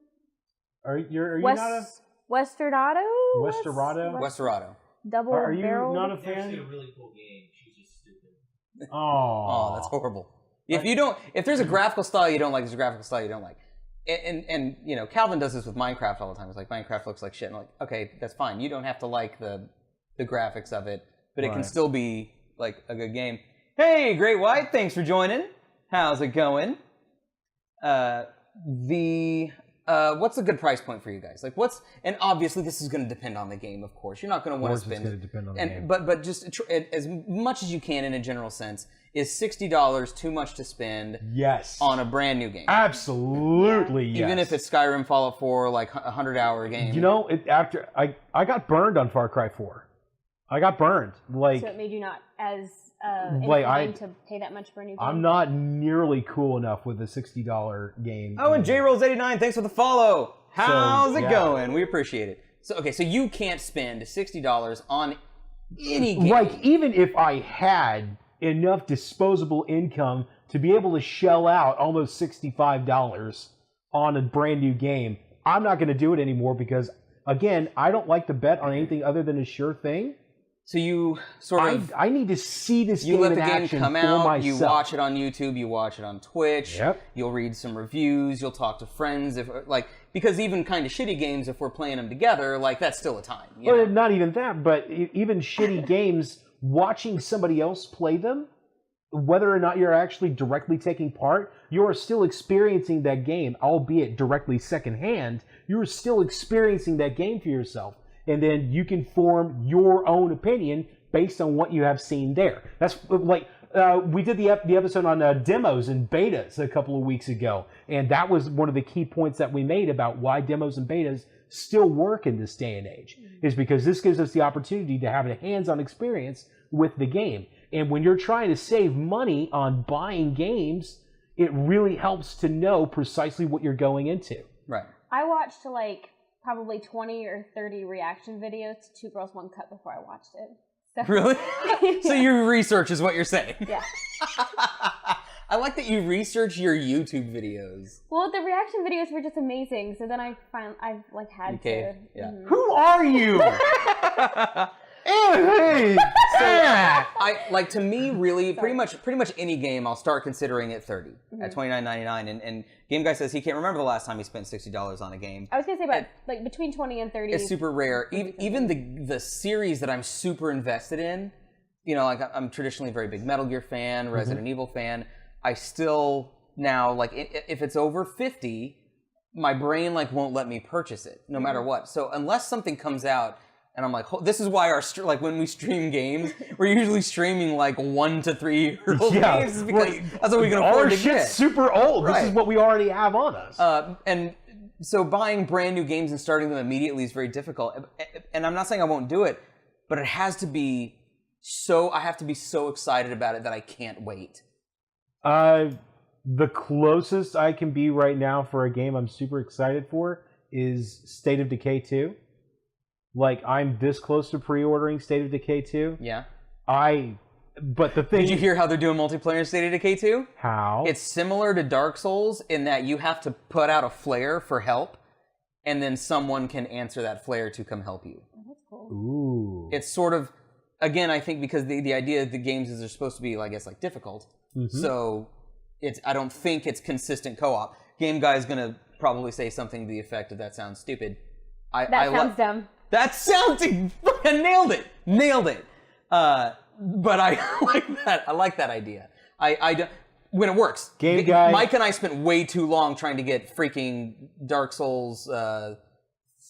Are you not a Westerado? Westerado. Double Are you barrel? not a fan? It's actually a really cool game. She's just stupid. Oh, that's horrible. If there's a graphical style you don't like, there's a graphical style you don't like. And Calvin does this with Minecraft all the time. It's like Minecraft looks like shit. And I'm like, okay, that's fine. You don't have to like the graphics of it, but it can still be like a good game. Hey, Great White, thanks for joining. How's it going? What's a good price point for you guys? Like, and obviously this is going to depend on the game, of course. You're not going to want to spend. It's going to depend on the game. But just as much as you can in a general sense, is $60 too much to spend? Yes. On a brand new game? Absolutely, yes. Even if it's Skyrim, Fallout 4, like a 100-hour game. After I got burned on Far Cry 4. I got burned. So it made you not as inclined to pay that much for a new game? I'm not nearly cool enough with a $60 game. Oh, and JRolls89, thanks for the follow. How's it going? We appreciate it. So you can't spend $60 on any game. Like, even if I had enough disposable income to be able to shell out almost $65 on a brand new game, I'm not going to do it anymore because, again, I don't like to bet on anything other than a sure thing. So you I need to see this game in action. You let the game come out, you watch it on YouTube, you watch it on Twitch, you'll read some reviews, you'll talk to friends, because even kind of shitty games, if we're playing them together, like, that's still a time. Well, not even that, but even shitty games, watching somebody else play them, whether or not you're actually directly taking part, you are still experiencing that game, albeit directly secondhand, you're still experiencing that game for yourself. And then you can form your own opinion based on what you have seen there. That's like, we did the episode on demos and betas a couple of weeks ago. And that was one of the key points that we made about why demos and betas still work in this day and age. Is because this gives us the opportunity to have a hands-on experience with the game. And when you're trying to save money on buying games, it really helps to know precisely what you're going into. Right. I watched probably 20 or 30 reaction videos to Two Girls, One Cup before I watched it. So. Really? Yeah. So your research is what you're saying? Yeah. I like that you research your YouTube videos. Well, the reaction videos were just amazing, so then I've had to. Yeah. Mm-hmm. Who are you? Hey! So, to me, really, pretty much any game, I'll start considering it $30 at $29.99. And Game Guy says he can't remember the last time he spent $60 on a game. I was gonna say about between $20 and $30. It's super rare. Even the series that I'm super invested in, I'm traditionally a very big Metal Gear fan, Resident Evil fan. I still now if it's over $50, my brain won't let me purchase it, no matter what. So unless something comes out. And I'm like, this is why when we stream games, we're usually streaming 1 to 3 year-old games because that's what we can afford to get. Our shit's super old. Right. This is what we already have on us. And so buying brand new games and starting them immediately is very difficult. And I'm not saying I won't do it, but it has to be I have to be so excited about it that I can't wait. The closest I can be right now for a game I'm super excited for is State of Decay 2. Like, I'm this close to pre-ordering State of Decay 2. Yeah. But the thing... Did you hear how they're doing multiplayer in State of Decay 2? How? It's similar to Dark Souls in that you have to put out a flare for help, and then someone can answer that flare to come help you. Oh, that's cool. Ooh. It's sort of, again, I think because the idea of the games is they're supposed to be, I guess, like difficult. Mm-hmm. So I don't think it's consistent co-op. Game Guy's gonna probably say something to the effect of "That sounds stupid." That sounds dumb. That sounds nailed it. But I like that. I like that idea. I don't, when it works. Game Guy. Mike and I spent way too long trying to get freaking Dark Souls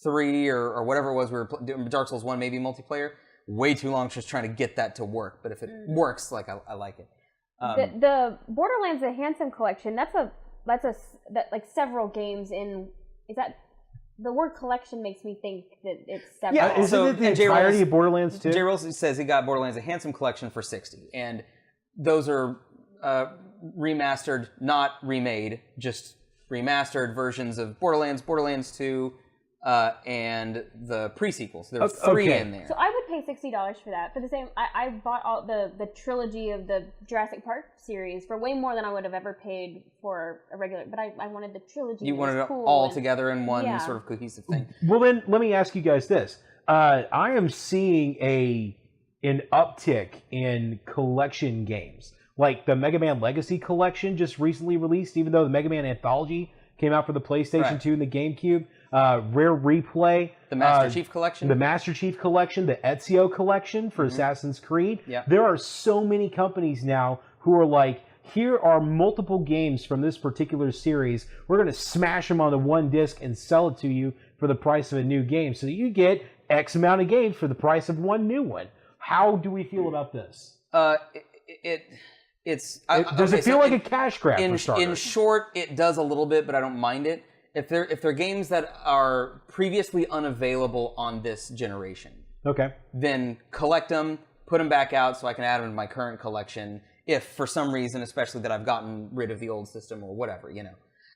3 or whatever it was we were doing. Dark Souls 1 maybe multiplayer. Way too long just trying to get that to work. But if it works, like I like it. The Borderlands the Handsome Collection. That's like several games in. Is that? The word collection makes me think that it's several. Yeah, isn't it the entirety of Borderlands 2? J. Rolls says he got Borderlands a Handsome Collection for $60, and those are remastered, not remade, just remastered versions of Borderlands, Borderlands 2, and the pre-sequels. There's 3 in there. So I would pay $60 for that. For the same, I bought all the trilogy of the Jurassic Park series for way more than I would have ever paid for a regular. But I wanted the trilogy. You wanted it cool all together in one sort of cohesive thing. Well, then let me ask you guys this: I am seeing an uptick in collection games, like the Mega Man Legacy Collection just recently released. Even though the Mega Man Anthology came out for the PlayStation 2 and the GameCube. Rare Replay, the Master Chief Collection, the Ezio Collection for Assassin's Creed. Yeah. There are so many companies now who are like, here are multiple games from this particular series. We're going to smash them onto one disc and sell it to you for the price of a new game, so that you get X amount of games for the price of one new one. How do we feel about this? Does it feel like a cash grab for starters? In short, it does a little bit, but I don't mind it. If they're games that are previously unavailable on this generation, okay, then collect them, put them back out so I can add them to my current collection. If for some reason, especially that I've gotten rid of the old system or whatever,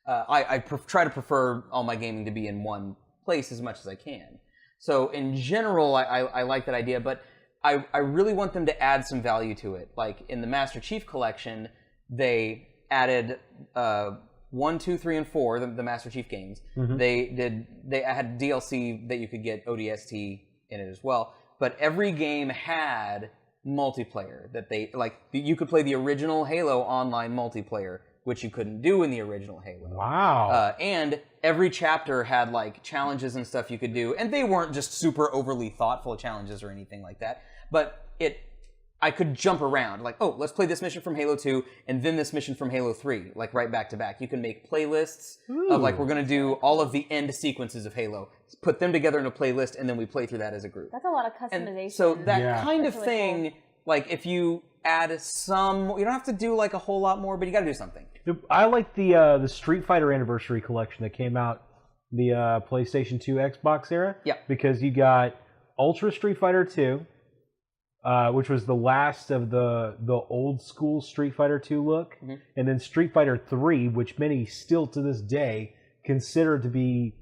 I try to prefer all my gaming to be in one place as much as I can. So in general, I like that idea, but I really want them to add some value to it. Like in the Master Chief Collection, they added 1, 2, 3, and 4, the Master Chief games. Mm-hmm. They had DLC that you could get ODST in it as well. But every game had multiplayer that you could play the original Halo online multiplayer, which you couldn't do in the original Halo. Wow. And every chapter had like challenges and stuff you could do, and they weren't just super overly thoughtful challenges or anything like that. But I could jump around, like, oh, let's play this mission from Halo 2, and then this mission from Halo 3, like right back to back. You can make playlists of like, we're going to do all of the end sequences of Halo, put them together in a playlist, and then we play through that as a group. That's a lot of customization. And so that kind of thing, like if you add some, you don't have to do like a whole lot more, but you got to do something. I like the Street Fighter Anniversary Collection that came out the PlayStation 2 Xbox era. Yeah. Because you got Ultra Street Fighter 2, which was the last of the old school Street Fighter 2 look, and then Street Fighter 3, which many still to this day consider to be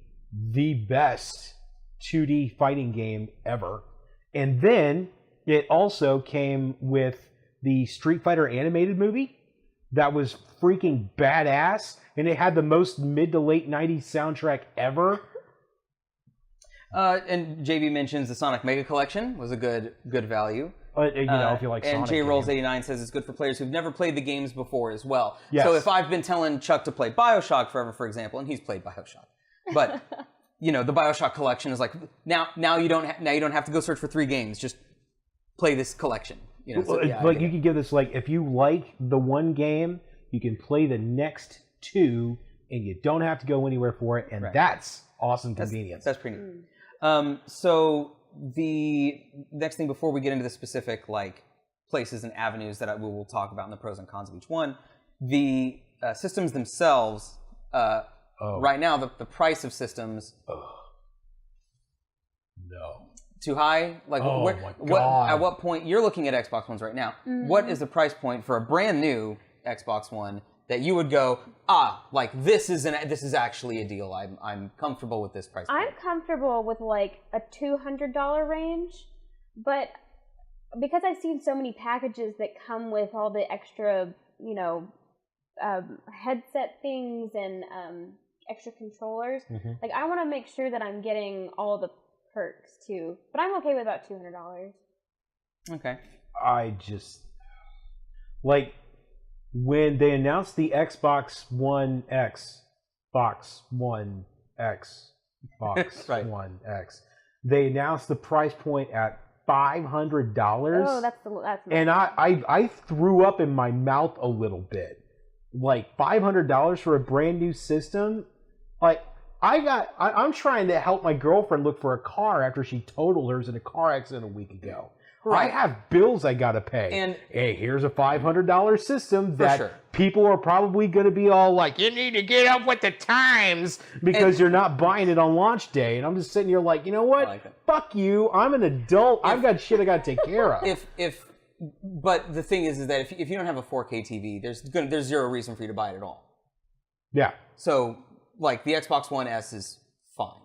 the best 2D fighting game ever. And then it also came with the Street Fighter animated movie that was freaking badass, and it had the most mid to late 90s soundtrack ever. And JB mentions the Sonic Mega Collection was a good value. If you like Sonic. And J Rolls 89 says it's good for players who've never played the games before as well. Yes. So if I've been telling Chuck to play BioShock forever, for example, and he's played BioShock, but the BioShock collection is like now you don't have to go search for 3 games, just play this collection. You can give this, like, if you like the one game, you can play the next 2, and you don't have to go anywhere for it, and that's awesome convenience. That's pretty neat. So the next thing before we get into the specific like places and avenues that we will talk about and the pros and cons of each one, the systems themselves. Right now, the price of systems. No. Too high? Like, Oh what, my what? God. At what point? You're looking at Xbox Ones right now. What is the price point for a brand new Xbox One that you would go, like this is actually a deal. I'm comfortable with this price point. I'm comfortable with like a $200 range, but because I've seen so many packages that come with all the extra, headset things and extra controllers, like I want to make sure that I'm getting all the perks too. But I'm okay with about $200. Okay. I just like when they announced the Xbox One X, Xbox One X, Xbox Right. One X, they announced the price point at $500. Oh, that's and I threw up in my mouth a little bit. Like $500 for a brand new system. Like I'm trying to help my girlfriend look for a car after she totaled hers in a car accident a week ago. Right. I have bills I gotta pay. And hey, here's a $500 system that sure. people are probably gonna be all like, you need to get up with the times because you're not buying it on launch day. And I'm just sitting here like, you know what? like that. Fuck you. I'm an adult. I've got shit I gotta take care of. But the thing is that if you don't have a 4K TV, there's zero reason for you to buy it at all. Yeah. So like the Xbox One S is fine.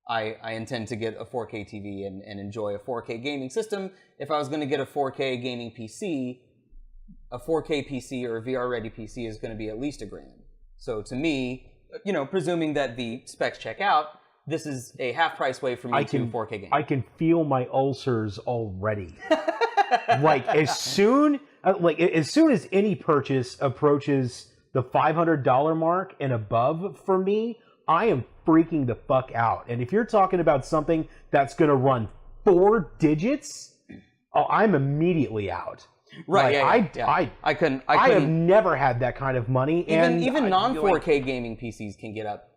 I intend to get a 4K TV and enjoy a 4K gaming system. If I was going to get a 4K gaming PC, a 4K PC or a VR-ready PC is going to be at least $1,000. So to me, presuming that the specs check out, this is a half-price way for me to 4K game. I can feel my ulcers already. Like as soon as any purchase approaches the $500 mark and above for me, I am freaking the fuck out. And if you're talking about something that's going to run 4 digits, I'm immediately out. Right? Like, yeah. I have never had that kind of money. Even non-4K gaming PCs can get up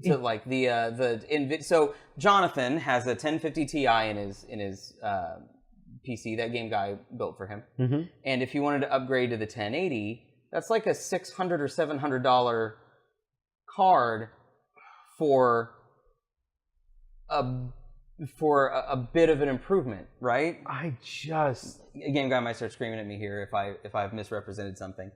to like so Jonathan has a 1050 Ti in his PC that game guy built for him. Mm-hmm. And if you wanted to upgrade to the 1080, that's like a $600 or $700 card for a bit of an improvement, right? I just A game guy might start screaming at me here if I've misrepresented something.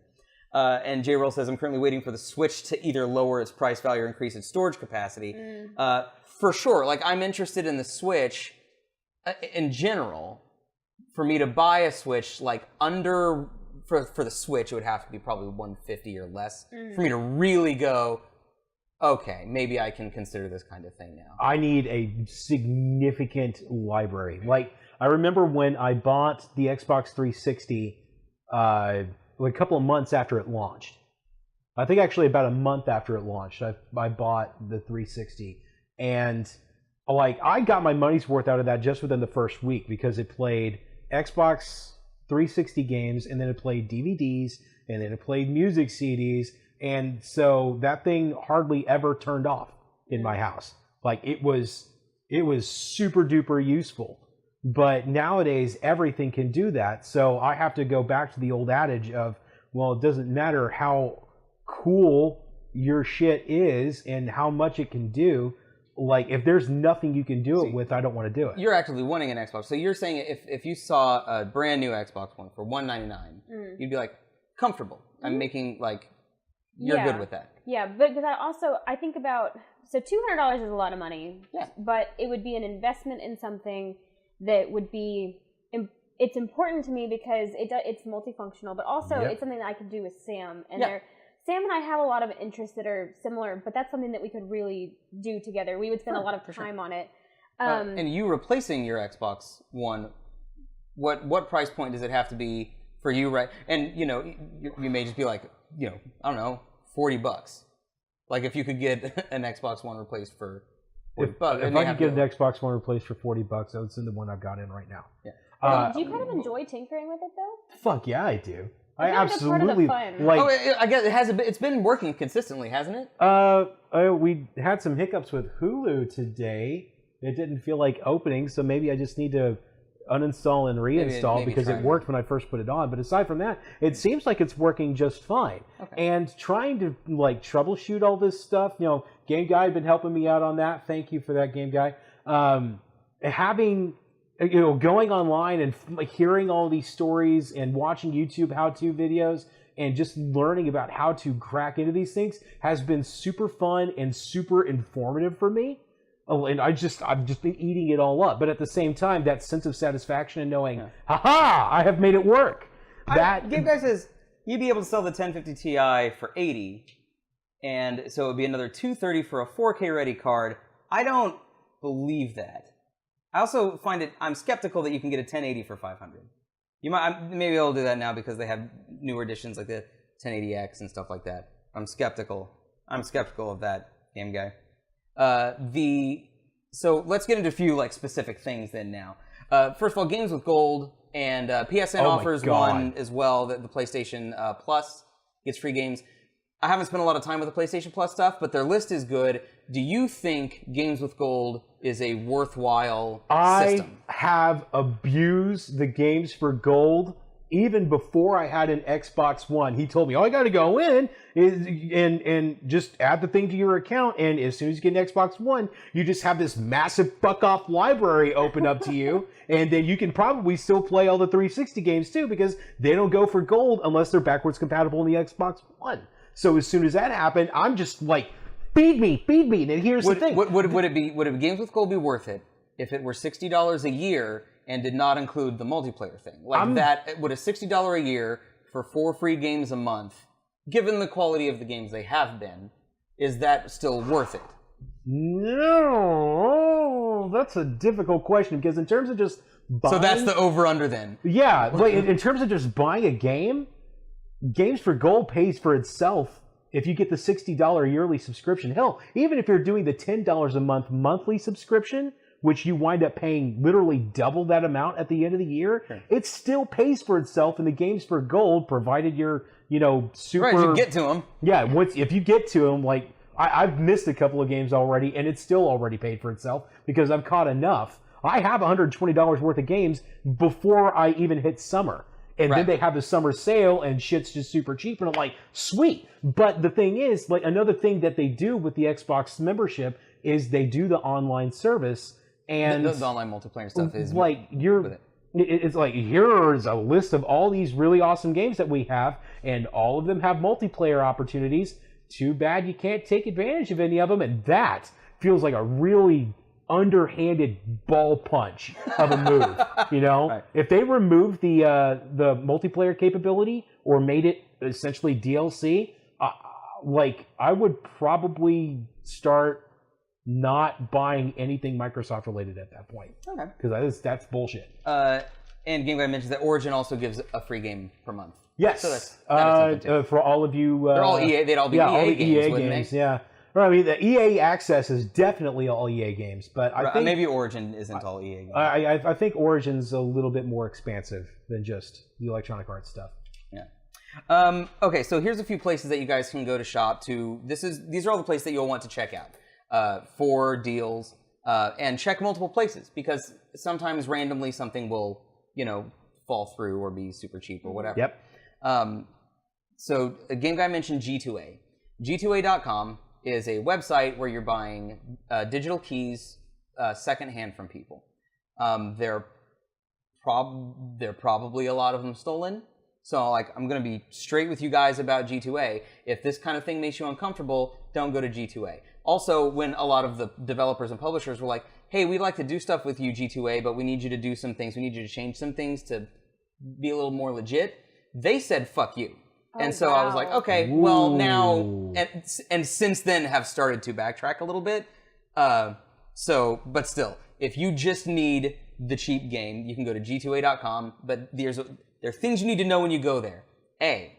And J Roll says I'm currently waiting for the Switch to either lower its price value or increase its storage capacity. For sure, like I'm interested in the Switch in general. For me to buy a Switch, like for the Switch, it would have to be probably $150 or less for me to really go, okay, maybe I can consider this kind of thing now. I need a significant library. Like, I remember when I bought the Xbox 360 a couple of months after it launched. I think actually about a month after it launched, I bought the 360. And, like, I got my money's worth out of that just within the first week because it played Xbox 360 games, and then it played DVDs, and then it played music CDs, and so that thing hardly ever turned off in my house. Like it was super duper useful. But nowadays everything can do that, so I have to go back to the old adage of, well, it doesn't matter how cool your shit is and how much it can do. Like, if there's nothing you can do it with, I don't want to do it. You're actively wanting an Xbox. So you're saying if you saw a brand new Xbox One for $199, you'd be like, comfortable. I'm making, like, you're good with that. Yeah, but because I think about, so $200 is a lot of money. Yeah. But it would be an investment in something that would be, it's important to me because it's multifunctional, but also it's something that I could do with Sam. And Sam and I have a lot of interests that are similar, but that's something that we could really do together. We would spend a lot of time on it. And you replacing your Xbox One, what price point does it have to be for you, right? And, you may just be like, I don't know, $40. Like, if you could get an Xbox One replaced for $40. If I could get an Xbox One replaced for $40, I would send the one I've got in right now. Yeah. Do you kind of enjoy tinkering with it, though? Fuck yeah, I do. I That's part of absolutely the fun. like. I guess it's been working consistently, hasn't it? We had some hiccups with Hulu today. It didn't feel like opening, so maybe I just need to uninstall and reinstall maybe because it worked when I first put it on. But aside from that, it seems like it's working just fine. Okay. And trying to like troubleshoot all this stuff, Game Guy had been helping me out on that. Thank you for that, Game Guy. having, you know, going online and hearing all these stories and watching YouTube how-to videos and just learning about how to crack into these things has been super fun and super informative for me. Oh, and I've just been eating it all up. But at the same time, that sense of satisfaction in knowing, haha, I have made it work. Game Guy says you'd be able to sell the 1050 Ti for $80, and so it would be another $230 for a 4K ready card. I don't believe that. I also I'm skeptical that you can get a 1080 for $500. You might, maybe I'll do that now because they have newer editions like the 1080X and stuff like that. I'm skeptical of that, Game Guy. So let's get into a few like specific things then now. First of all, games with gold, and PSN offers one as well, the PlayStation Plus gets free games. I haven't spent a lot of time with the PlayStation Plus stuff, but their list is good. Do you think games with gold is a worthwhile system? I have abused the games for gold even before I had an Xbox One. He told me, all I got to go in and just add the thing to your account, and as soon as you get an Xbox One, you just have this massive fuck-off library open up to you, and then you can probably still play all the 360 games too, because they don't go for gold unless they're backwards compatible in the Xbox One. So as soon as that happened, I'm just like, feed me. And here's the thing. Would games with gold be worth it if it were $60 a year and did not include the multiplayer thing? Would a $60 a year for 4 free games a month, given the quality of the games they have been, is that still worth it? No, that's a difficult question, because in terms of just buying... So that's the over-under then? Yeah, but in terms of just buying a game, Games for Gold pays for itself if you get the $60 yearly subscription. Hell, even if you're doing the $10 a month monthly subscription, which you wind up paying literally double that amount at the end of the year, it still pays for itself in the Games for Gold, provided you're, super... Right, if you get to them. Yeah, if you get to them, like, I've missed a couple of games already, and it's still already paid for itself, because I've caught enough. I have $120 worth of games before I even hit summer. And then they have the summer sale, and shit's just super cheap, and I'm like, sweet. But the thing is, like, another thing that they do with the Xbox membership is they do the online service, and the online multiplayer stuff is like it's like, here's a list of all these really awesome games that we have, and all of them have multiplayer opportunities. Too bad you can't take advantage of any of them, and that feels like a really underhanded ball punch of a move. Right. If they removed the multiplayer capability or made it essentially DLC, I would probably start not buying anything Microsoft related at that point. Okay. Because that's bullshit. And Game Guy mentions that Origin also gives a free game per month. Yes. So that is for all of you. They're all EA. They'd all be EA all the games, EA wouldn't games. they? Yeah. Well, I mean, the EA access is definitely all EA games, but I think maybe Origin isn't all EA games. I think Origin's a little bit more expansive than just the Electronic Arts stuff. Yeah. Okay, so here's a few places that you guys can go to shop to. These are all the places that you'll want to check out for deals, and check multiple places, because sometimes randomly something will, fall through or be super cheap or whatever. Yep. So Game Guy mentioned G2A. G2A.com is a website where you're buying digital keys secondhand from people. There are probably a lot of them stolen. So, I'm going to be straight with you guys about G2A. If this kind of thing makes you uncomfortable, don't go to G2A. Also, when a lot of the developers and publishers were like, hey, we'd like to do stuff with you, G2A, but we need you to do some things. We need you to change some things to be a little more legit. They said, fuck you. And so I was like, okay, well, now, and since then have started to backtrack a little bit. But still, if you just need the cheap game, you can go to G2A.com, but there are things you need to know when you go there. A,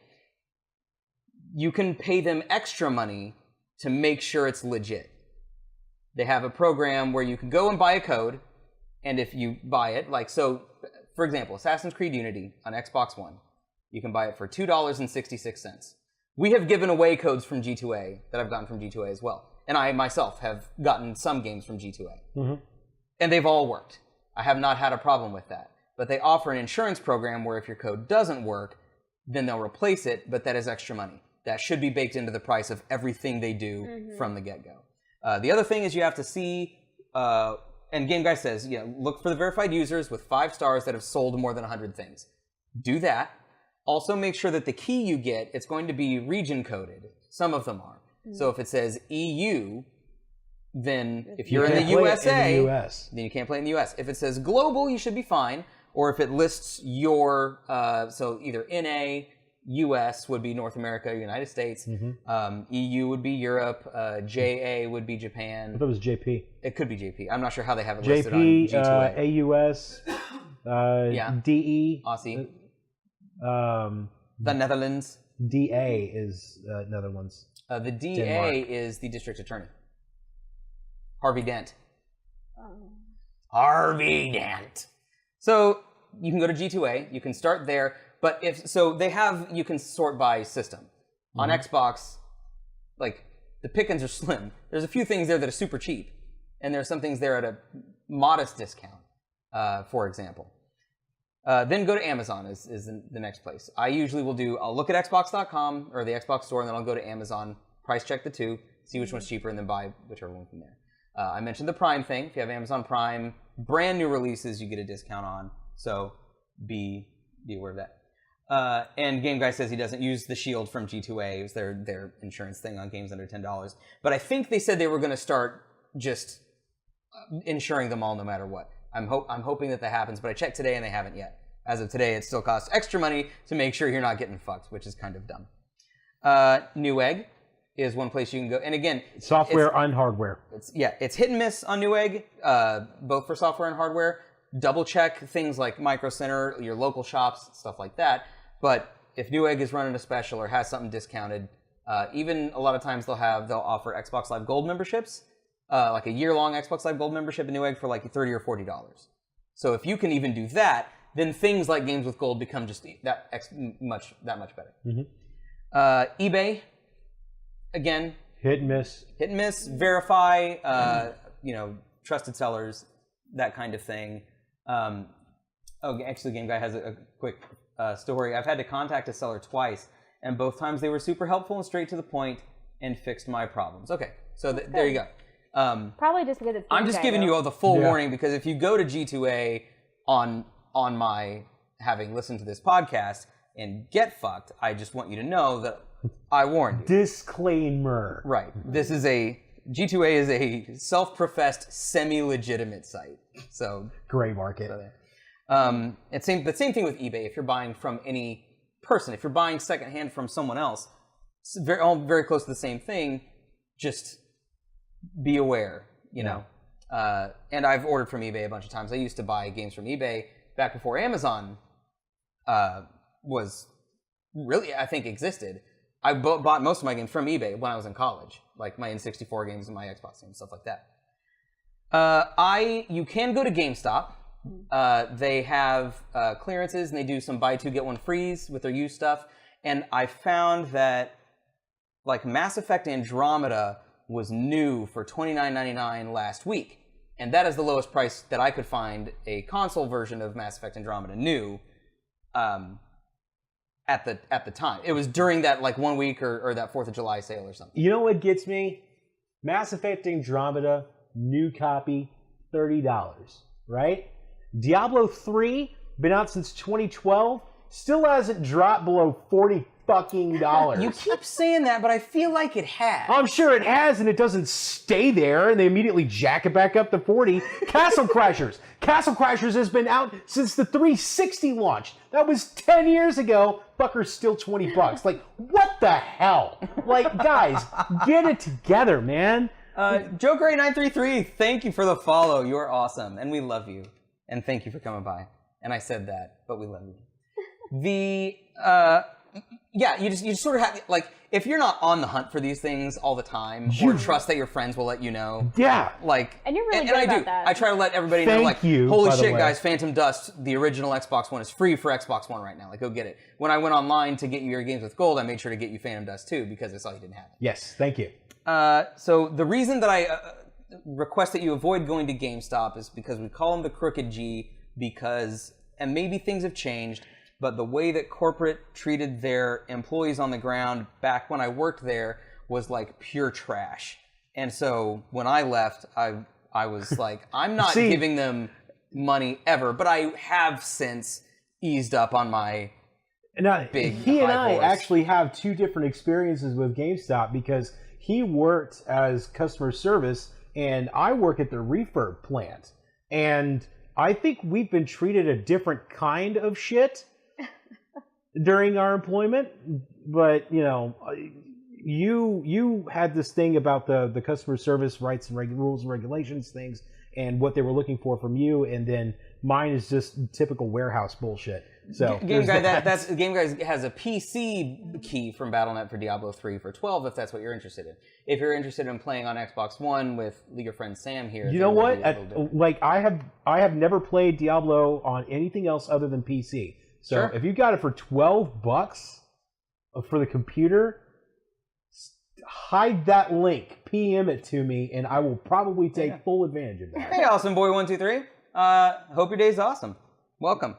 you can pay them extra money to make sure it's legit. They have a program where you can go and buy a code, and if you buy it, for example, Assassin's Creed Unity on Xbox One, you can buy it for $2.66. We have given away codes from G2A that I've gotten from G2A as well. And I myself have gotten some games from G2A. Mm-hmm. And they've all worked. I have not had a problem with that. But they offer an insurance program where if your code doesn't work, then they'll replace it, but that is extra money. That should be baked into the price of everything they do from the get-go. The other thing is you have to see and Game Guy says, look for the verified users with 5 stars that have sold more than 100 things. Do that. Also make sure that the key you get, it's going to be region coded. Some of them are. So if it says EU, then if you're in the USA, then you can't play in the US. If it says global, you should be fine. Or if it lists your, so either NA, US would be North America, United States. EU would be Europe. JA would be Japan. I thought it was JP. It could be JP. I'm not sure how they have it listed on JP, G2A. AUS, DE. Aussie. The Netherlands. DA is Netherlands. The DA Denmark. is the district attorney. Harvey Dent. Harvey Dent. So you can go to G2A. You can start there. But you can sort by system. On Xbox, like, the pickings are slim. There's a few things there that are super cheap. And there's some things there at a modest discount, for example. Then go to Amazon is the next place. I usually I'll look at Xbox.com or the Xbox store, and then I'll go to Amazon, price check the two, see which one's cheaper, and then buy whichever one from there. I mentioned the Prime thing. If you have Amazon Prime, brand new releases you get a discount on, so be aware of that. And Game Guy says he doesn't use the Shield from G2A. It was their insurance thing on games under $10. But I think they said they were going to start just insuring them all no matter what. I'm hoping that happens, but I checked today and they haven't yet. As of today, it still costs extra money to make sure you're not getting fucked, which is kind of dumb. Newegg is one place you can go. And again, software and hardware. It's hit and miss on Newegg, both for software and hardware. Double check things like Micro Center, your local shops, stuff like that. But if Newegg is running a special or has something discounted, even a lot of times they'll offer Xbox Live Gold memberships. Like a year-long Xbox Live Gold membership in Newegg for like $30 or $40. So if you can even do that, then things like games with gold become just that much better. eBay, again, hit and miss, verify, trusted sellers, that kind of thing. Actually, Game Guy has a quick story. I've had to contact a seller twice, and both times they were super helpful and straight to the point and fixed my problems. Okay, so there you go. Probably just because it's. I'm just giving you all the full warning, because if you go to G2A on my having listened to this podcast and get fucked, I just want you to know that I warned you. Disclaimer. Right. G2A is a self-professed semi-legitimate site. So gray market. The same thing with eBay. If you're buying from any person, if you're buying secondhand from someone else, it's all very close to the same thing. Just be aware, you know. And I've ordered from eBay a bunch of times. I used to buy games from eBay back before Amazon was really, I think, existed. I bought most of my games from eBay when I was in college, like my N64 games and my Xbox games, stuff like that. You can go to GameStop. They have clearances, and they do some buy two get one frees with their used stuff. And I found that like Mass Effect Andromeda was new for $29.99 last week, and that is the lowest price that I could find a console version of Mass Effect Andromeda new at the time. It was during that like 1 week or that 4th of July sale or something. You know what gets me? Mass Effect Andromeda, new copy, $30, right? Diablo 3, been out since 2012, still hasn't dropped below $40 fucking. You keep saying that, but I feel like it has. I'm sure it has, and it doesn't stay there, and they immediately jack it back up to 40. Castle Crashers. Castle Crashers has been out since the 360 launched. That was 10 years ago. Fucker's still $20. Like, what the hell? Like, guys, get it together, man. Joe-Gray933, thank you for the follow. You're awesome, and we love you. And thank you for coming by. And I said that, but we love you. You just sort of have, like, if you're not on the hunt for these things all the time, or trust that your friends will let you know. Yeah. Like, and you're really good about that. I try to let everybody know, like, you, holy shit, guys, Phantom Dust, the original Xbox One is free for Xbox One right now. Like, go get it. When I went online to get you your games with gold, I made sure to get you Phantom Dust too, because I saw you didn't have it. Yes, thank you. So the reason that I request that you avoid going to GameStop is because we call them the Crooked G, and maybe things have changed, but the way that corporate treated their employees on the ground back when I worked there was like pure trash. And so when I left, I I was like, I'm not giving them money ever, but I have since eased up on my big he and I horse. actually have two different experiences with GameStop because he worked as customer service and I work at the refurb plant. And I think we've been treated a different kind of shit during our employment. But, you know, you had this thing about the customer service rights and rules and regulations things and what they were looking for from you. And then mine is just typical warehouse bullshit. So Game Guy, Game Guy has a PC key from Battle.net for Diablo 3 for $12 if that's what you're interested in. If you're interested in playing on Xbox One with your friend Sam here, you know what? I have never played Diablo on anything else other than PC. So Sure. if you got it for $12 for the computer, hide that link, PM it to me, and I will probably take full advantage of that. Hey, Awesome Boy 123. Hope your day's awesome. Welcome.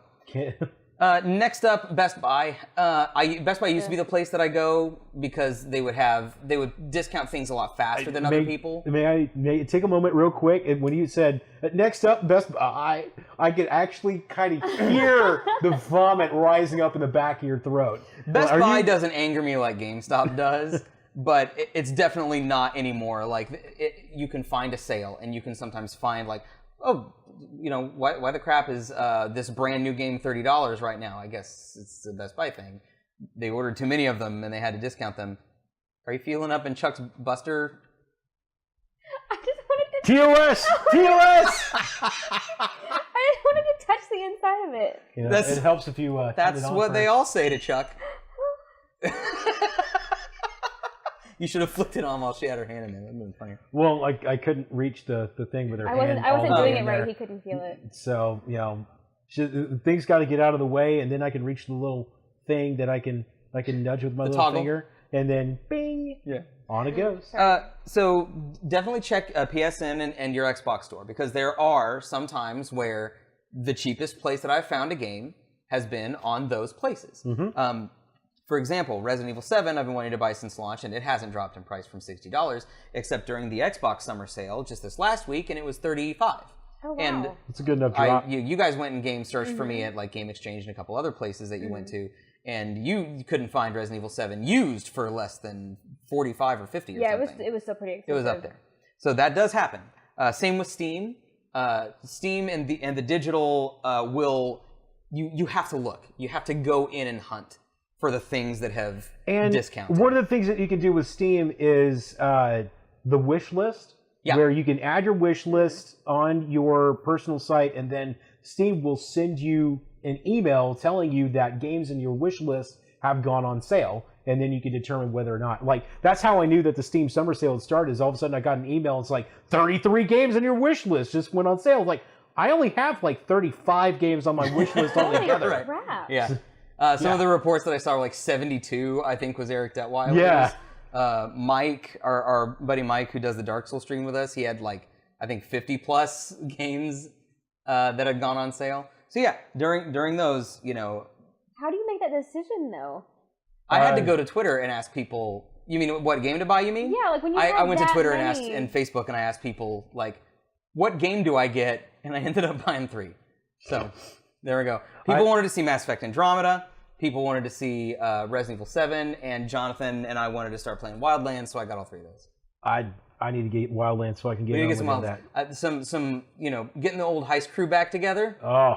Next up, Best Buy. Best Buy used to be the place that I go because they would discount things a lot faster than other people. May I take a moment real quick? And when you said, next up, Best Buy, I could actually kind of hear the vomit rising up in the back of your throat. Best Buy doesn't anger me like GameStop does, but it's definitely not anymore. Like, you can find a sale, and you can sometimes find, like, oh, you know, why the crap is this brand new game $30 right now? I guess it's the Best Buy thing. They ordered too many of them and they had to discount them. Are you feeling up in Chuck's Buster? I just wanted to... TOS! TOS! I just wanted to touch the inside of it. You know, it helps if you That's what they all say to Chuck. You should have flipped it on while she had her hand in there. That would have been funnier. Well, I couldn't reach the thing with her hand. I wasn't doing it there. right. He couldn't feel it. So, you know, things got to get out of the way, and then I can reach the little thing that I can nudge with my little toggle finger, and then bing, on it goes. So definitely check PSN and your Xbox store, because there are some times where the cheapest place that I've found a game has been on those places. Mm-hmm. For example, Resident Evil 7 I've been wanting to buy since launch, and it hasn't dropped in price from $60, except during the Xbox summer sale just this last week, and it was $35. Oh, wow. And it's a good enough drop. you guys went and game searched for me at like Game Exchange and a couple other places that you went to, and you couldn't find Resident Evil 7 used for less than 45 or 50 or something. Yeah, it was still pretty expensive. It was up there. So that does happen. Same with Steam. Steam and the digital will, you have to look. You have to go in and hunt for the things that have discounted. One of the things that you can do with Steam is the wish list, where you can add your wish list on your personal site, and then Steam will send you an email telling you that games in your wish list have gone on sale, and then you can determine whether or not. Like, that's how I knew that the Steam summer sale had started, is all of a sudden I got an email, it's like, 33 games in your wish list just went on sale. Like, I only have like 35 games on my wish list altogether. Holy crap. Yeah. Some of the reports that I saw were like 72, I think, was Eric Detweiler's. Yeah. Mike, our buddy Mike, who does the Dark Souls stream with us, he had like, I think 50 plus games that had gone on sale. So yeah, during those, you know. How do you make that decision, though? I had to go to Twitter and ask people, you mean what game to buy, you mean? Yeah, like when you I went to that Twitter many... and Facebook, and I asked people, like, what game do I get? And I ended up buying 3. So there we go. People wanted to see Mass Effect Andromeda. People wanted to see Resident Evil 7, and Jonathan and I wanted to start playing Wildlands, so I got all 3 of those. I need to get Wildlands so I can get on with that. Some you know, getting the old heist crew back together. Oh.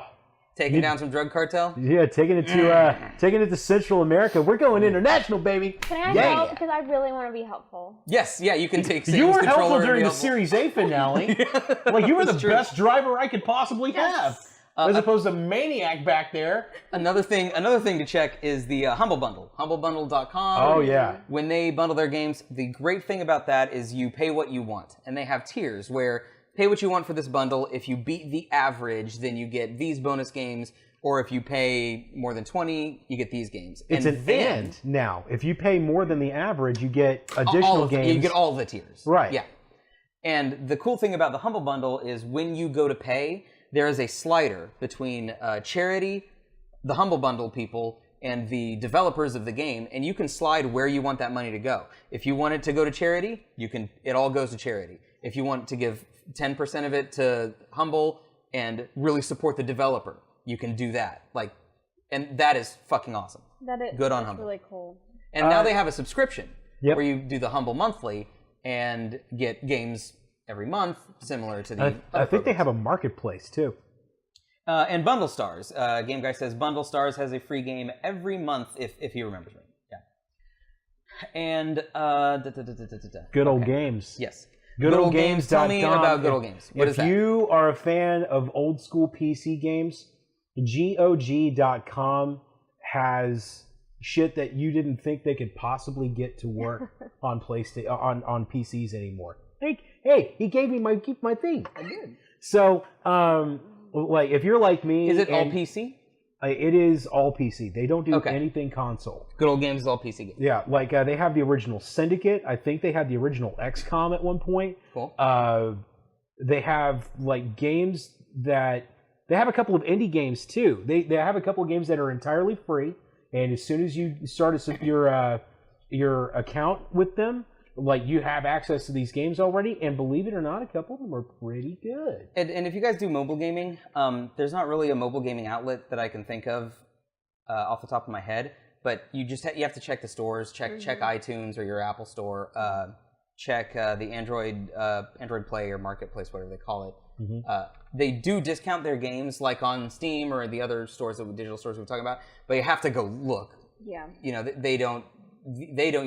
Taking down some drug cartel. Yeah, taking it to Central America. We're going international, baby. Can I help? Because I really want to be helpful. Yes, yeah, you can take Sam's You were controller helpful and during be the Series A finale. Like, you were the best driver I could possibly have. As opposed to Maniac back there. Another thing to check is the Humble Bundle. HumbleBundle.com. Oh, yeah. When they bundle their games, the great thing about that is you pay what you want. And they have tiers where pay what you want for this bundle. If you beat the average, then you get these bonus games. Or if you pay more than 20, you get these games. It's and now. If you pay more than the average, you get additional games. You get all the tiers. Right. Yeah. And the cool thing about the Humble Bundle is when you go to pay, there is a slider between charity, the Humble Bundle people, and the developers of the game, and you can slide where you want that money to go. If you want it to go to charity, it all goes to charity. If you want to give 10% of it to Humble and really support the developer, you can do that. Like, and that is fucking awesome. Good on Humble. That's really cool. And now they have a subscription Yep. where you do the Humble monthly and get games every month, similar to the. I think they have a marketplace too. And Bundle Stars. Game Guy says Bundle Stars has a free game every month if he remembers me. Yeah. And Good old games. Yes. Good old games. Tell me about Good Old Games. What is that? If you are a fan of old school PC games, GOG.com has shit that you didn't think they could possibly get to work on PlayStation on PCs anymore. Hey, he gave me my thing. I did. So, like, if you're like me, Is it all PC? It is all PC. They don't do Okay. anything console. Good Old Games is all PC games. Yeah, like they have the original Syndicate. I think they had the original XCOM at one point. Cool. They have like games that they have a couple of indie games too. They have a couple of games that are entirely free, and as soon as you start your account with them, like you have access to these games already. And believe it or not, a couple of them are pretty good. And if you guys do mobile gaming, there's not really a mobile gaming outlet that I can think of off the top of my head. But you just you have to check the stores, check iTunes or your Apple Store, check the Android Play or Marketplace, whatever they call it. They do discount their games, like on Steam or the other stores, digital stores we were talking about. But you have to go look. Yeah. You know, they don't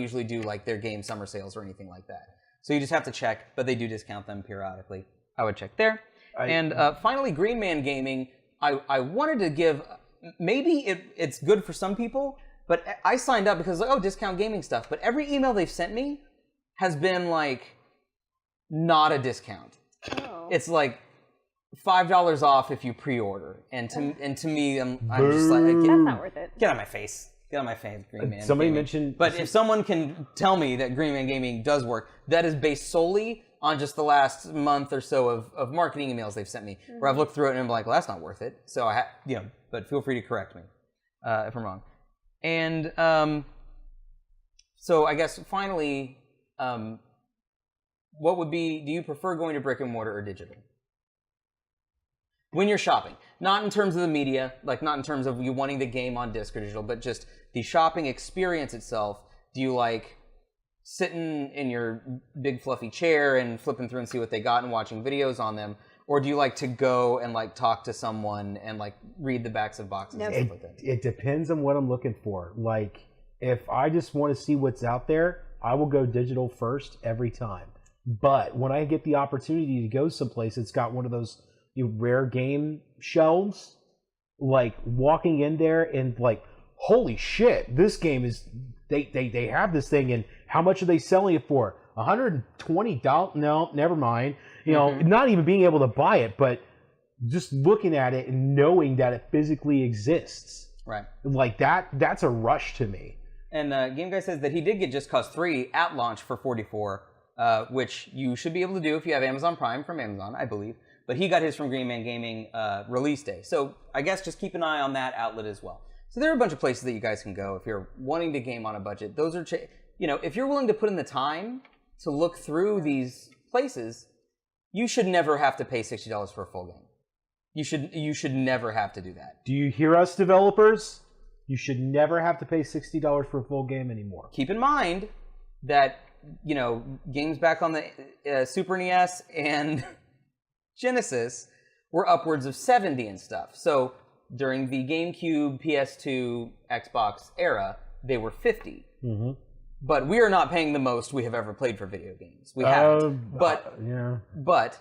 usually do like their game summer sales or anything like that. So you just have to check, but they do discount them periodically. I would check there. And finally, Green Man Gaming. I wanted to give, maybe it's good for some people, but I signed up because like, discount gaming stuff. But every email they've sent me has been like not a discount. Oh. It's like $5 off if you pre-order, and to me, I'm just like, That's not worth it. get out of my face. Get on my face, Green Man. Somebody Gaming. mentioned, But if someone can tell me that Green Man Gaming does work, that is based solely on just the last month or so of marketing emails they've sent me, where I've looked through it and I'm like, well, that's not worth it. So but feel free to correct me if I'm wrong. And so I guess finally, what would be? Do you prefer going to brick and mortar or digital? When you're shopping, not in terms of the media, like not in terms of you wanting the game on disc or digital, but just the shopping experience itself. Do you like sitting in your big fluffy chair and flipping through and see what they got and watching videos on them? Or do you like to go and like talk to someone and like read the backs of boxes and stuff like that? It depends on what I'm looking for. Like, if I just want to see what's out there, I will go digital first every time. But when I get the opportunity to go someplace that's got one of those rare game shelves, like walking in there and like, holy shit, this game is, they have this thing, and how much are they selling it for? $120? No, never mind. Not even being able to buy it, but just looking at it and knowing that it physically exists. Right. Like that's a rush to me. And Game Guy says that he did get Just Cause 3 at launch for $44, which you should be able to do if you have Amazon Prime from Amazon, I believe. But he got his from Green Man Gaming release day. So I guess just keep an eye on that outlet as well. So there are a bunch of places that you guys can go if you're wanting to game on a budget. Those are, if you're willing to put in the time to look through these places, you should never have to pay $60 for a full game. You should never have to do that. Do you hear us, developers? You should never have to pay $60 for a full game anymore. Keep in mind that, games back on the Super NES and Genesis were upwards of 70 and stuff. So during the GameCube, PS2, Xbox era, they were 50. Mm-hmm. But we are not paying the most we have ever played for video games. We haven't. But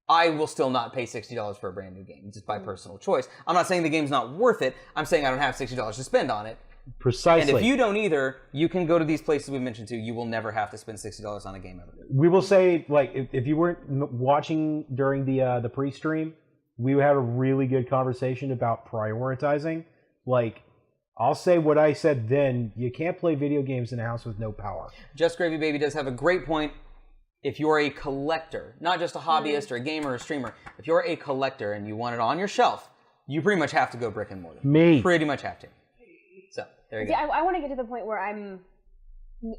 I will still not pay $60 for a brand new game, just by personal choice. I'm not saying the game's not worth it. I'm saying I don't have $60 to spend on it. Precisely. And if you don't either, you can go to these places we mentioned too. You will never have to spend $60 on a game ever. We will say, like, if you weren't watching during the pre-stream, we had a really good conversation about prioritizing. Like, I'll say what I said then. You can't play video games in a house with no power. Just Gravy Baby does have a great point. If you're a collector, not just a hobbyist or a gamer or a streamer, if you're a collector and you want it on your shelf, you pretty much have to go brick and mortar. Pretty much have to. So, there you go. I want to get to the point where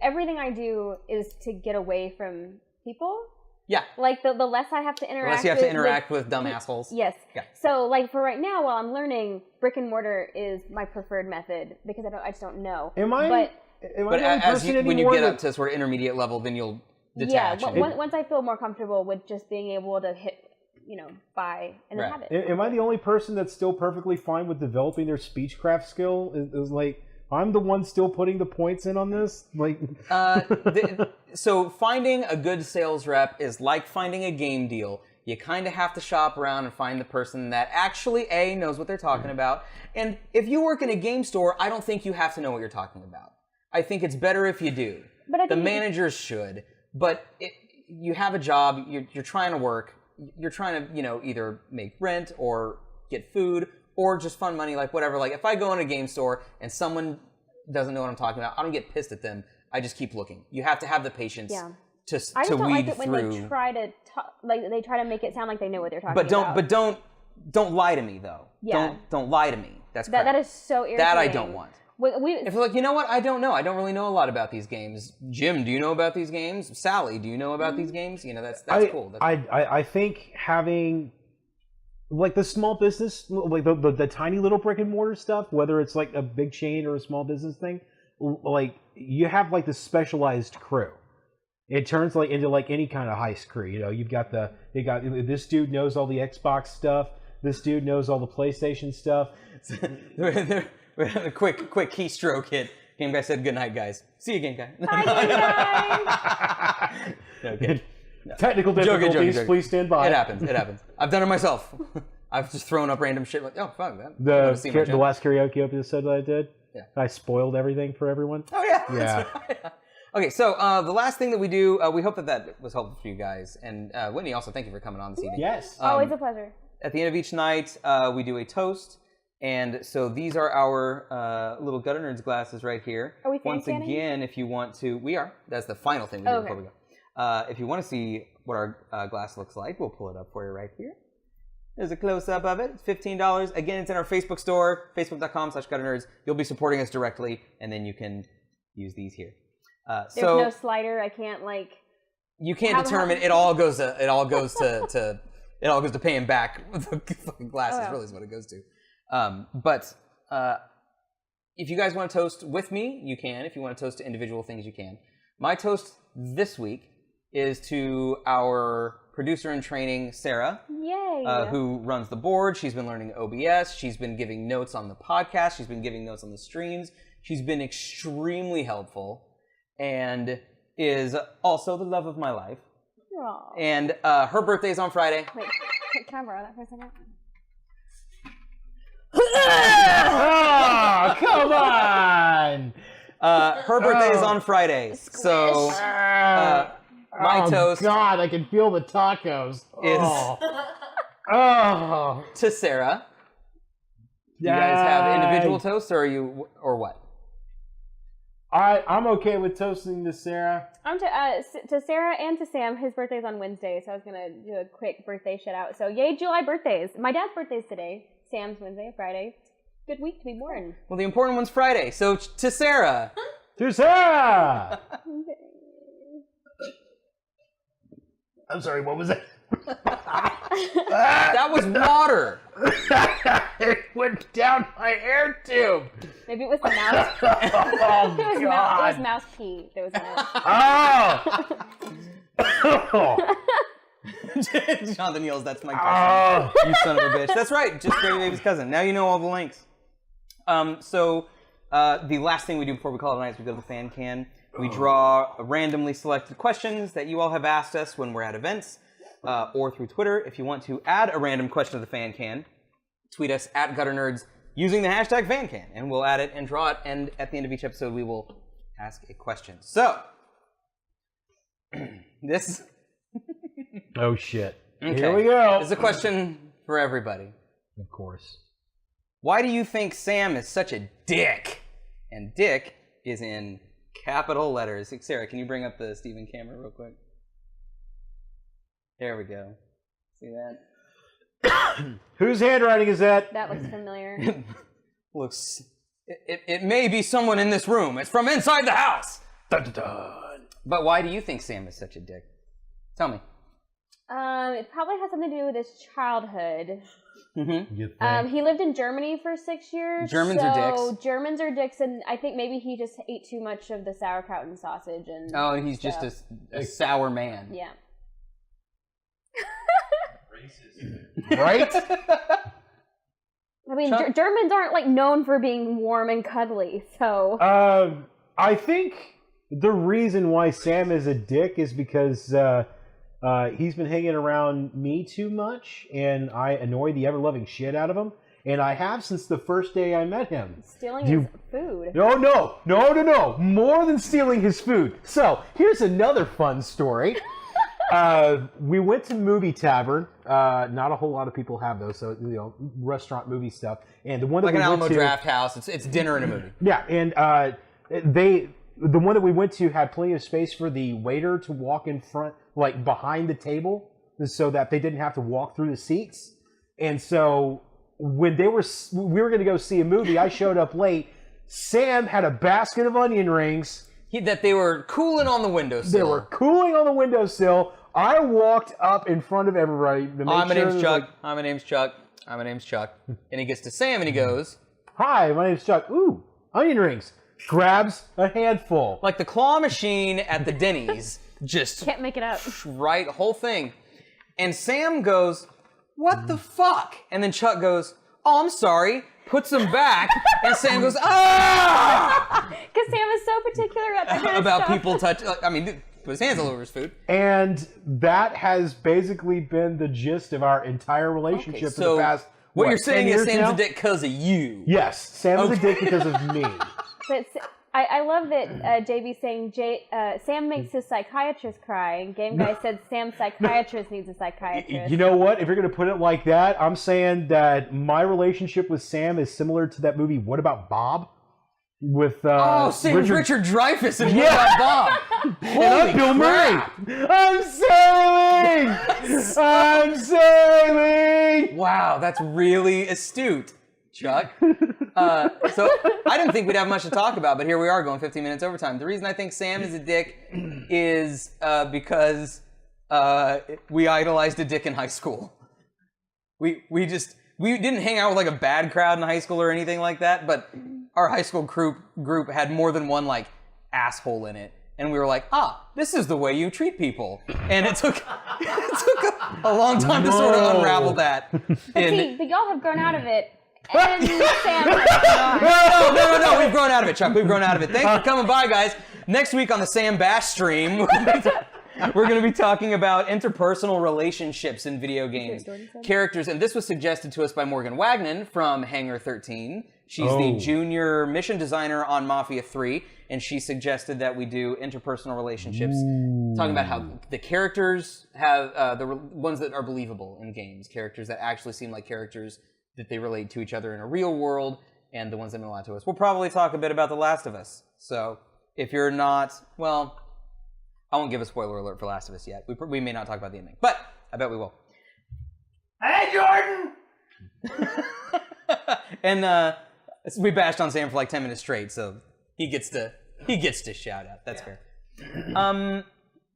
everything I do is to get away from people. Yeah. Like the less I have to interact. Unless you have to interact with dumb assholes. Yes. Yeah. So like for right now, while I'm learning, brick and mortar is my preferred method because I just don't know. Am I? But But when you get up to sort of intermediate level, then you'll detach. Yeah. Once I feel more comfortable with just being able to hit, buy and then have it. Am I the only person that's still perfectly fine with developing their speechcraft skill? Is like I'm the one still putting the points in on this? Like, so finding a good sales rep is like finding a game deal. You kind of have to shop around and find the person that actually knows what they're talking about. And if you work in a game store, I don't think you have to know what you're talking about. I think it's better if you do. But the managers should. But you have a job. You're trying to work. You're trying to either make rent or get food or just fund money, like whatever. Like if I go in a game store and someone doesn't know what I'm talking about, I don't get pissed at them. I just keep looking. You have to have the patience to weed through. I just don't like it when they try to they try to make it sound like they know what they're talking about. But don't lie to me though. Yeah. Don't lie to me. That's crap. That is so irritating. That I don't want. If you're like, you know what? I don't know. I don't really know a lot about these games. Jim, do you know about these games? Sally, do you know about these games? That's cool. I think having like the small business, like the tiny little brick and mortar stuff, whether it's like a big chain or a small business thing, like you have like the specialized crew. It turns like into like any kind of heist crew. You've got this dude knows all the Xbox stuff. This dude knows all the PlayStation stuff. quick keystroke hit. Game guy said, "Good night, guys. See you, game guy." Bye, game guys. Okay. No. Technical difficulties. Joking. Please stand by. It happens. I've done it myself. I've just thrown up random shit like, oh fuck that. The last karaoke episode that I did. Yeah. I spoiled everything for everyone. Oh yeah. Yeah. Right. Okay, so the last thing that we do, we hope that was helpful for you guys. And Whitney, also thank you for coming on this evening. Yes. Always a pleasure. At the end of each night, we do a toast. And so these are our little Gutter Nerds glasses right here. Are we Once again, if you want to, we are. That's the final thing we do before we go. If you want to see what our glass looks like, we'll pull it up for you right here. There's a close-up of it. It's $15. Again, it's in our Facebook store, facebook.com/gutternerds. You'll be supporting us directly, and then you can use these here. There's no slider. I can't You can't determine. It all goes to paying back the fucking glasses. Really is what it goes to. But if you guys want to toast with me, you can. If you want to toast to individual things, you can. My toast this week is to our producer in training, Sarah. Yay! Who runs the board. She's been learning OBS. She's been giving notes on the podcast. She's been giving notes on the streams. She's been extremely helpful and is also the love of my life. Aww. And her birthday is on Friday. Wait, can I borrow that for a second? Oh, come on! Her birthday is on Friday, so my toast. God, I can feel the tacos. Is to Sarah. Do you guys have individual toasts, or what? I'm okay with toasting to Sarah. I'm to Sarah and to Sam. His birthday's on Wednesday, so I was gonna do a quick birthday shout out. So yay, July birthdays! My dad's birthday's today. Sam's Wednesday, Friday. Good week to be born. Well, the important one's Friday, so to Sarah. To Sarah! I'm sorry, what was that? That was water. It went down my air tube. Maybe it was the mouse. Oh, it was mouse pee that was in it. Oh! Jonathan yells, "That's my cousin." You son of a bitch. That's right, just Gravy Baby's cousin. Now you know all the links. So the last thing we do before we call it a night is we go to the fan can. We draw randomly selected questions that you all have asked us when we're at events or through Twitter. If you want to add a random question to the fan can, tweet us at GutterNerds using the hashtag FanCan, and we'll add it and draw it. And at the end of each episode, we will ask a question. So this. Oh shit! Okay. Here we go. This is a question for everybody. Of course. Why do you think Sam is such a dick? And dick is in capital letters. Sarah, can you bring up the Steven camera real quick? There we go. See that? Whose handwriting is that? That looks familiar. Looks. It may be someone in this room. It's from inside the house. Dun, dun, dun. But why do you think Sam is such a dick? Tell me. It probably has something to do with his childhood. Mm-hmm. You think? He lived in Germany for 6 years. Germans are dicks. Germans are dicks, and I think maybe he just ate too much of the sauerkraut and sausage. And Oh, he's just a sour man. Yeah. Racist. Right? I mean, Chuck? Germans aren't like known for being warm and cuddly, so. I think the reason why Sam is a dick is because he's been hanging around me too much, and I annoy the ever-loving shit out of him. And I have since the first day I met him. Stealing his food. No. More than stealing his food. So, here's another fun story. We went to Movie Tavern. Not a whole lot of people have those, so, restaurant movie stuff. And the one that Like we an went Alamo to, Draft House. It's dinner and a movie. Yeah, and the one that we went to had plenty of space for the waiter to walk in front, like behind the table, so that they didn't have to walk through the seats. And so when we were going to go see a movie, I showed up late. Sam had a basket of onion rings. That they were cooling on the windowsill. They were cooling on the windowsill. I walked up in front of everybody to make Hi, my sure name's Chuck. Hi, my name's Chuck. Hi, my name's Chuck. And he gets to Sam and he goes, "Hi, my name's Chuck. Ooh, onion rings." Grabs a handful. like the claw machine at the Denny's, just Can't make it up. right, whole thing. And Sam goes, "What the fuck?" And then Chuck goes, "Oh, I'm sorry." Puts them back, and Sam goes, "Ah!" Because Sam is so particular about that kind of About stuff. people touch. I mean, put his hands all over his food. And that has basically been the gist of our entire relationship for So the past. what you're saying 10 is years Sam's now? a dick because of you. Yes, Sam is a Okay. dick because of me. But I love that JB's saying Sam makes his psychiatrist cry, and Game Guy said Sam's psychiatrist needs a psychiatrist. You know what? If you're going to put it like that, I'm saying that my relationship with Sam is similar to that movie, What About Bob? With Same Richard Dreyfuss and Yeah. What About Bob? and I'm Bill Murray. I'm sailing! I'm sailing! Wow, that's really astute, Chuck. So I didn't think we'd have much to talk about, but here we are going 15 minutes overtime. The reason I think Sam is a dick is because we idolized a dick in high school. We didn't hang out with like a bad crowd in high school or anything like that, but our high school group had more than one like asshole in it. And we were like, this is the way you treat people. And it took a long time to sort of unravel that. But y'all have grown out of it. And Sam has not. No, we've grown out of it, Chuck. We've grown out of it. Thanks for coming by, guys. Next week on the Sam Bash stream, we're going to be talking about interpersonal relationships in video games. Characters, and this was suggested to us by Morgan Wagnon from Hangar 13. She's the junior mission designer on Mafia 3, and she suggested that we do interpersonal relationships, talking about how the characters have, the ones that are believable in games, characters that actually seem like characters that they relate to each other in a real world, and the ones that mean a lot to us. We'll probably talk a bit about The Last of Us. So if you're not, well, I won't give a spoiler alert for Last of Us yet. We may not talk about the ending, but I bet we will. Hey, Jordan! And we bashed on Sam for like 10 minutes straight, so he gets to shout out. That's fair.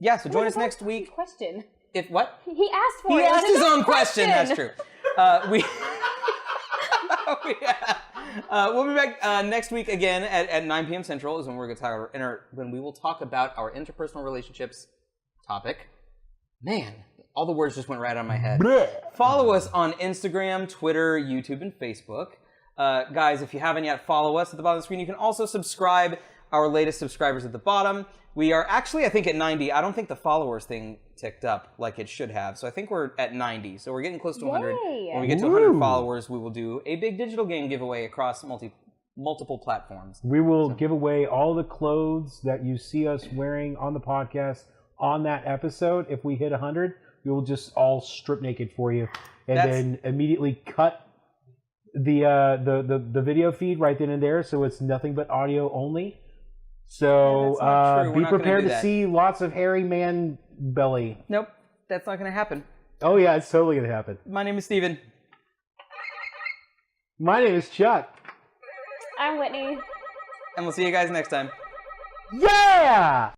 Yeah, so join us next week. Question. If what? He asked for it. He It was asked a his good own question. That's true. We'll be back next week again at 9 p.m. Central is when we're going to talk when we will talk about our interpersonal relationships topic. Man, all the words just went right out of my head. Follow us on Instagram, Twitter, YouTube, and Facebook. Guys, if you haven't yet, follow us at the bottom of the screen. You can also subscribe. Our latest subscribers at the bottom. We are actually, I think, at 90. I don't think the followers thing ticked up like it should have. So I think we're at 90. So we're getting close to 100. Yay. When we get to 100 followers, we will do a big digital game giveaway across multiple platforms. We will give away all the clothes that you see us wearing on the podcast on that episode. If we hit 100, we will just all strip naked for you, and then immediately cut the video feed right then and there, so it's nothing but audio only. So be prepared to see lots of hairy man belly. Nope, that's not going to happen. Oh yeah, it's totally going to happen. My name is Steven. My name is Chuck. I'm Whitney. And we'll see you guys next time. Yeah!